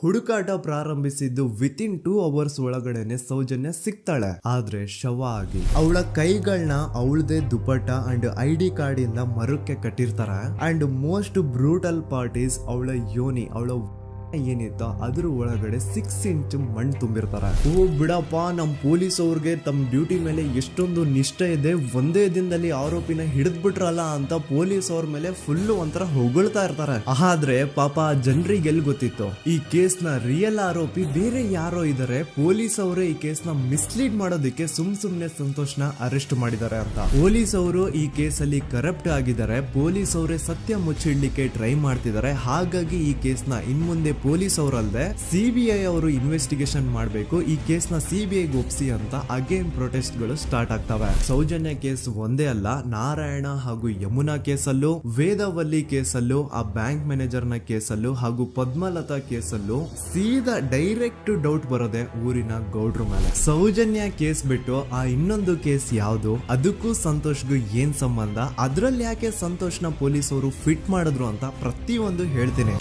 ಹುಡುಕಾಟ ಪ್ರಾರಂಭಿಸಿದ್ದು within 2 hours ಒಳಗಡೆನೆ ಸೌಜನ್ಯ ಸಿಗ್ತಾಳೆ. ಆದ್ರೆ ಶವ ಆಗಿ ಅವಳ ಕೈಗಳನ್ನ ಅವಳದೇ ದುಪಟ್ಟ ಅಂಡ್ ID ಕಾರ್ಡ್ ಇಂದ ಮರಕ್ಕೆ ಕಟ್ಟಿರ್ತಾರೆ. And most brutal part is ಅವಳ ಯೋನಿ, ಅವಳ ಏನಿತ್ತು ಅದ್ರ ಒಳಗಡೆ 6 ಇಂಚ್ ಮಣ್ಣು ತುಂಬಿರ್ತಾರೆ. ಓ ಬಿಡಪ್ಪ, ನಮ್ ಪೊಲೀಸ್ ಅವ್ರಿಗೆ ತಮ್ಮ ಡ್ಯೂಟಿ ಮೇಲೆ ಎಷ್ಟೊಂದು ನಿಷ್ಠೆ ಇದೆ, ಒಂದೇ ದಿನದಲ್ಲಿ ಆರೋಪಿನ ಹಿಡಿದ್ಬಿಟ್ರಲ್ಲ ಅಂತ ಪೊಲೀಸ್ ಅವ್ರ ಮೇಲೆ ಫುಲ್ ಒಂಥರ ಹೊಗಳ್ತಾ ಇರ್ತಾರೆ. ಆದ್ರೆ ಪಾಪ ಜನರಿಗೆ ಎಲ್ಲಿ ಗೊತ್ತಿತ್ತು ಈ ಕೇಸ್ ನ ರಿಯಲ್ ಆರೋಪಿ ಬೇರೆ ಯಾರೋ ಇದಾರೆ, ಪೊಲೀಸ್ ಅವರೇ ಈ ಕೇಸ್ ನ ಮಿಸ್ಲೀಡ್ ಮಾಡೋದಕ್ಕೆ ಸುಮ್ನೆ ಸಂತೋಷ್ನ ಅರೆಸ್ಟ್ ಮಾಡಿದ್ದಾರೆ ಅಂತ. ಪೊಲೀಸ್ ಅವರು ಈ ಕೇಸ್ ಅಲ್ಲಿ ಕರಪ್ಟ್ ಆಗಿದ್ದಾರೆ, ಪೊಲೀಸ್ ಅವರೇ ಸತ್ಯ ಮುಚ್ಚಿಡ್ಲಿಕ್ಕೆ ಟ್ರೈ ಮಾಡ್ತಿದ್ದಾರೆ. ಹಾಗಾಗಿ ಈ ಕೇಸ್ ನ ಇನ್ಮುಂದೆ ಪೊಲೀಸ್ ಅವರಲ್ಲದೆ CBI ಅವರು ಇನ್ವೆಸ್ಟಿಗೇಷನ್ ಮಾಡಬೇಕು, ಈ ಕೇಸ್ ನ CBI ಒಪ್ಸಿ ಅಂತ ಅಗೇನ್ ಪ್ರೊಟೆಸ್ಟ್ ಗಳು ಸ್ಟಾರ್ಟ್ ಆಗ್ತವೆ. ಸೌಜನ್ಯ ಕೇಸ್ ಒಂದೇ ಅಲ್ಲ, ನಾರಾಯಣ ಹಾಗೂ ಯಮುನಾ ಕೇಸಲ್ಲೂ, ವೇದವಲ್ಲಿ ಕೇಸಲ್ಲೂ, ಆ ಬ್ಯಾಂಕ್ ಮ್ಯಾನೇಜರ್ ನ ಕೇಸಲ್ಲೂ ಹಾಗೂ ಪದ್ಮಲತಾ ಕೇಸಲ್ಲೂ ಸೀದಾ ಡೈರೆಕ್ಟ್ ಡೌಟ್ ಬರೋದೆ ಊರಿನ ಗೌಡ್ರ ಮೇಲೆ. ಸೌಜನ್ಯ ಕೇಸ್ ಬಿಟ್ಟು ಆ ಇನ್ನೊಂದು ಕೇಸ್ ಯಾವುದು, ಅದಕ್ಕೂ ಸಂತೋಷ್ಗೂ ಏನ್ ಸಂಬಂಧ, ಅದ್ರಲ್ಲಿ ಯಾಕೆ ಸಂತೋಷ್ನ ಪೊಲೀಸ್ ಅವರು ಫಿಟ್ ಮಾಡಿದ್ರು ಅಂತ ಪ್ರತಿಯೊಂದು ಹೇಳ್ತೀನಿ.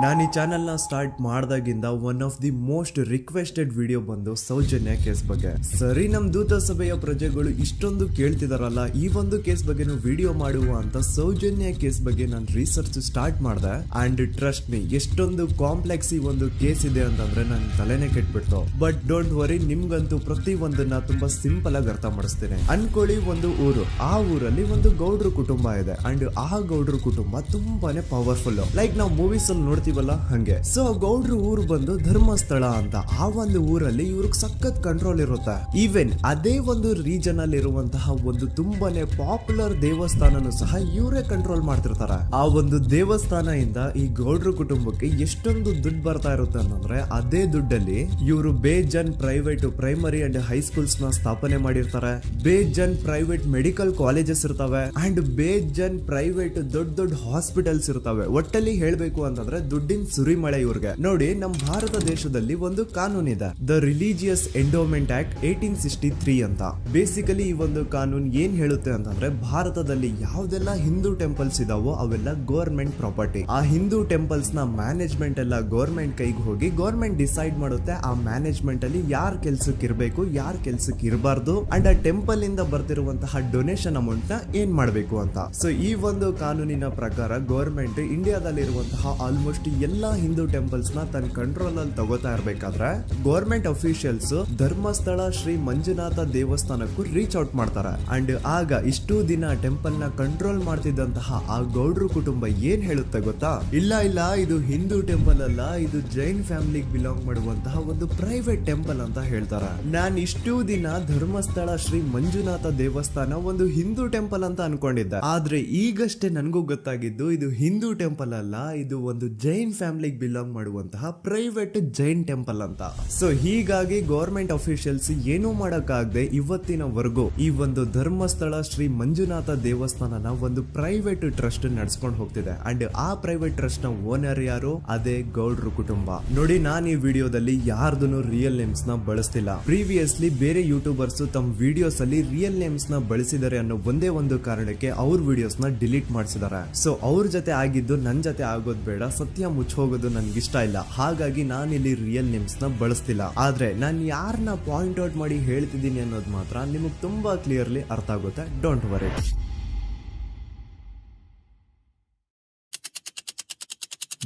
ನಾನು ಈ ಚಾನೆಲ್ ನ ಸ್ಟಾರ್ಟ್ ಮಾಡ್ದಾಗಿಂದ one of the most requested video ಬಂದು ಸೌಜನ್ಯ ಕೇಸ್ ಬಗ್ಗೆ. ಸರಿ, ನಮ್ ದೂತ ಸಭೆಯ ಪ್ರಜೆಗಳು ಇಷ್ಟೊಂದು ಕೇಳ್ತಿದಾರಲ್ಲ, ಈ ಒಂದು ಕೇಸ್ ಬಗ್ಗೆ ವಿಡಿಯೋ ಮಾಡುವ ಅಂತ ಸೌಜನ್ಯ ಕೇಸ್ ಬಗ್ಗೆ ನಾನು ರಿಸರ್ಚ್ ಸ್ಟಾರ್ಟ್ ಮಾಡಿದೆ. ಅಂಡ್ ಟ್ರಸ್ಟ್ ಮೀ, ಎಷ್ಟೊಂದು ಕಾಂಪ್ಲೆಕ್ಸ್ ಈ ಒಂದು ಕೇಸ್ ಇದೆ ಅಂತಂದ್ರೆ ನನ್ ತಲೆನೇ ಕೆಟ್ಬಿಡ್ತು. ಬಟ್ ಡೋಂಟ್ ವರಿ, ನಿಮ್ಗಂತೂ ಪ್ರತಿ ಒಂದನ್ನ ತುಂಬಾ ಸಿಂಪಲ್ ಆಗಿ ಅರ್ಥ ಮಾಡಿಸ್ತೇನೆ. ಅನ್ಕೊಳ್ಳಿ, ಒಂದು ಊರು, ಆ ಊರಲ್ಲಿ ಒಂದು ಗೌಡ್ರ ಕುಟುಂಬ ಇದೆ. ಅಂಡ್ ಆ ಗೌಡ್ರ ಕುಟುಂಬ ತುಂಬಾನೇ ಪವರ್ಫುಲ್, ಲೈಕ್ ನಾವು ಮೂವೀಸ್ ಅಲ್ಲಿ ನೋಡ್ತೀವಲ್ಲ ಹಂಗೆ. ಸೊ ಗೌಡ್ರ ಊರು ಬಂದು ಧರ್ಮಸ್ಥಳ ಅಂತ. ಆ ಒಂದು ಊರಲ್ಲಿ ಇವ್ರಿಗೆ ಸಖತ್ ಕಂಟ್ರೋಲ್ ಇರುತ್ತೆ. ಈವನ್ ಅದೇ ಒಂದು ರೀಜನ್ ಅಲ್ಲಿ ಇರುವಂತಹ ಒಂದು ತುಂಬಾನೇ ಪಾಪ್ಯುಲರ್ ದೇವಸ್ಥಾನನು ಸಹ ಇವರೇ ಕಂಟ್ರೋಲ್ ಮಾಡ್ತಿರ್ತಾರೆ. ಆ ಒಂದು ದೇವಸ್ಥಾನ ಇಂದ ಈ ಗೌಡ್ರ ಕುಟುಂಬಕ್ಕೆ ಎಷ್ಟೊಂದು ದುಡ್ಡು ಬರ್ತಾ ಇರುತ್ತೆ ಅಂತಂದ್ರೆ, ಅದೇ ದುಡ್ಡಲ್ಲಿ ಇವರು ಬೇಜನ್ ಪ್ರೈವೇಟ್ ಪ್ರೈಮರಿ ಅಂಡ್ ಹೈಸ್ಕೂಲ್ಸ್ ನ ಸ್ಥಾಪನೆ ಮಾಡಿರ್ತಾರೆ, ಬೇಜನ್ ಪ್ರೈವೇಟ್ ಮೆಡಿಕಲ್ ಕಾಲೇಜಸ್ ಇರ್ತವೆ, ಅಂಡ್ ಬೇಜನ್ ಪ್ರೈವೇಟ್ ದೊಡ್ಡ ಹಾಸ್ಪಿಟಲ್ಸ್ ಇರ್ತವೆ. ಒಟ್ಟಲ್ಲಿ ಹೇಳ್ಬೇಕು ಅಂತಂದ್ರೆ ದುಡ್ಡಿನ ಸುರಿಮಳೆ ಇವ್ರಿಗೆ. ನೋಡಿ, ನಮ್ಮ ಭಾರತ ದೇಶದಲ್ಲಿ ಒಂದು ಕಾನೂನಿದೆ, ದ ರಿಲಿಜಿಯಸ್ ಎಂಡೋಮೆಂಟ್ ಆಕ್ಟ್ 1863 ಅಂತ. ಬೇಸಿಕಲಿ ಈ ಒಂದು ಕಾನೂನು ಏನ್ ಹೇಳುತ್ತೆ ಅಂತಂದ್ರೆ, ಭಾರತದಲ್ಲಿ ಯಾವ್ದೆಲ್ಲ ಹಿಂದೂ ಟೆಂಪಲ್ಸ್ ಇದಾವೋ ಅವೆಲ್ಲ ಗವರ್ಮೆಂಟ್ ಪ್ರಾಪರ್ಟಿ. ಆ ಹಿಂದೂ ಟೆಂಪಲ್ಸ್ ನ ಮ್ಯಾನೇಜ್ಮೆಂಟ್ ಎಲ್ಲ ಗವರ್ಮೆಂಟ್ ಕೈಗೆ ಹೋಗಿ ಗವರ್ಮೆಂಟ್ ಡಿಸೈಡ್ ಮಾಡುತ್ತೆ ಆ ಮ್ಯಾನೇಜ್ಮೆಂಟ್ ಅಲ್ಲಿ ಯಾರ್ ಕೆಲ್ಸಕ್ಕೆ ಇರಬೇಕು, ಯಾರ್ ಕೆಲ್ಸಕ್ಕೆ ಇರಬಾರ್ದು, ಅಂಡ್ ಆ ಟೆಂಪಲ್ ಇಂದ ಬರ್ತಿರುವಂತಹ ಡೊನೇಷನ್ ಅಮೌಂಟ್ ನ ಏನ್ ಮಾಡಬೇಕು ಅಂತ. ಸೊ ಈ ಒಂದು ಕಾನೂನಿನ ಪ್ರಕಾರ ಗವರ್ಮೆಂಟ್ ಇಂಡಿಯಾದಲ್ಲಿ ಇರುವಂತಹ ಆಲ್ಮೋಸ್ಟ್ ಎಲ್ಲಾ ಹಿಂದೂ ಟೆಂಪಲ್ಸ್ ನ ತನ್ನ ಕಂಟ್ರೋಲ್ ಅಲ್ಲಿ ತಗೋತಾ ಇರ್ಬೇಕಾದ್ರೆ ಗವರ್ಮೆಂಟ್ ಅಫಿಷಿಯಲ್ಸ್ ಧರ್ಮಸ್ಥಳ ಶ್ರೀ ಮಂಜುನಾಥ ದೇವಸ್ಥಾನಕ್ಕೂ ರೀಚ್ ಔಟ್ ಮಾಡ್ತಾರೆ. ಅಂಡ್ ಆಗ ಇಷ್ಟು ದಿನ ಟೆಂಪಲ್ ನ ಕಂಟ್ರೋಲ್ ಮಾಡ್ತಿದ್ದಂತಹ ಆ ಗೌಡ್ರ ಕುಟುಂಬ ಏನ್ ಹೇಳುತ್ತೆ ಗೊತ್ತಾ, ಇಲ್ಲ ಇದು ಹಿಂದೂ ಟೆಂಪಲ್ ಅಲ್ಲ, ಇದು ಜೈನ್ ಫ್ಯಾಮಿಲಿಗೆ ಬಿಲಾಂಗ್ ಮಾಡುವಂತಹ ಒಂದು ಪ್ರೈವೇಟ್ ಟೆಂಪಲ್ ಅಂತ ಹೇಳ್ತಾರೆ. ನಾನು ಇಷ್ಟು ದಿನ ಧರ್ಮಸ್ಥಳ ಶ್ರೀ ಮಂಜುನಾಥ ದೇವಸ್ಥಾನ ಒಂದು ಹಿಂದೂ ಟೆಂಪಲ್ ಅಂತ ಅನ್ಕೊಂಡಿದ್ದೆ. ಆದ್ರೆ ಈಗಷ್ಟೇ ನನಗೂ ಗೊತ್ತಾಗಿದ್ದು ಇದು ಹಿಂದೂ ಟೆಂಪಲ್ ಅಲ್ಲ, ಇದು ಒಂದು ಜೈನ್ ಫ್ಯಾಮಿಲಿಗೆ ಬಿಲಾಂಗ್ ಮಾಡುವಂತಹ ಪ್ರೈವೇಟ್ ಜೈನ್ ಟೆಂಪಲ್ ಅಂತ. ಸೊ ಹೀಗಾಗಿ ಗವರ್ಮೆಂಟ್ ಅಫಿಷಿಯಲ್ಸ್ ಏನೂ ಮಾಡಕ್ಕಾಗದೆ ಇವತ್ತಿನವರೆಗೂ ಈ ಒಂದು ಧರ್ಮಸ್ಥಳ ಶ್ರೀ ಮಂಜುನಾಥ ದೇವಸ್ಥಾನನ ಒಂದು ಪ್ರೈವೇಟ್ ಟ್ರಸ್ಟ್ ನಡೆಸ್ಕೊಂಡು ಹೋಗ್ತಿದೆ. ಅಂಡ್ ಆ ಪ್ರೈವೇಟ್ ಟ್ರಸ್ಟ್ ನ ಓನರ್ ಯಾರು, ಅದೇ ಗೌಡ್ರ ಕುಟುಂಬ. ನೋಡಿ, ನಾನು ಈ ವಿಡಿಯೋದಲ್ಲಿ ಯಾರ್ದು ರಿಯಲ್ ನೇಮ್ಸ್ ನ ಬಳಸ್ತಿಲ್ಲ. ಪ್ರೀವಿಯಸ್ಲಿ ಬೇರೆ ಯೂಟ್ಯೂಬರ್ಸ್ ತಮ್ಮ ವಿಡಿಯೋಸ್ ಅಲ್ಲಿ ರಿಯಲ್ ನೇಮ್ಸ್ ನ ಬಳಸಿದ್ದಾರೆ ಅನ್ನೋ ಒಂದೇ ಒಂದು ಕಾರಣಕ್ಕೆ ಅವ್ರ ವಿಡಿಯೋಸ್ ನ ಡಿಲೀಟ್ ಮಾಡಿಸಿದ್ದಾರೆ. ಸೊ ಅವ್ರ ಜೊತೆ ಆಗಿದ್ದು ನನ್ ಜೊತೆ ಆಗೋದ್ ಬೇಡ, ಸತ್ಯ ಮುಚ್ಚೋಗೋದು ನನ್ಗೆ ಇಷ್ಟ ಇಲ್ಲ. ಹಾಗಾಗಿ ನಾನು ಇಲ್ಲಿ ರಿಯಲ್ ನೇಮ್ಸ್ ನ ಬಳಸ್ತಿಲ್ಲ. ಆದ್ರೆ ನಾನು ಯಾರನ್ನ ಪಾಯಿಂಟ್ ಔಟ್ ಮಾಡಿ ಹೇಳ್ತಿದ್ದೀನಿ ಅನ್ನೋದು ಮಾತ್ರ ನಿಮಗೆ ತುಂಬಾ ಕ್ಲಿಯರ್ಲಿ ಅರ್ಥ ಆಗುತ್ತೆ. Don't worry.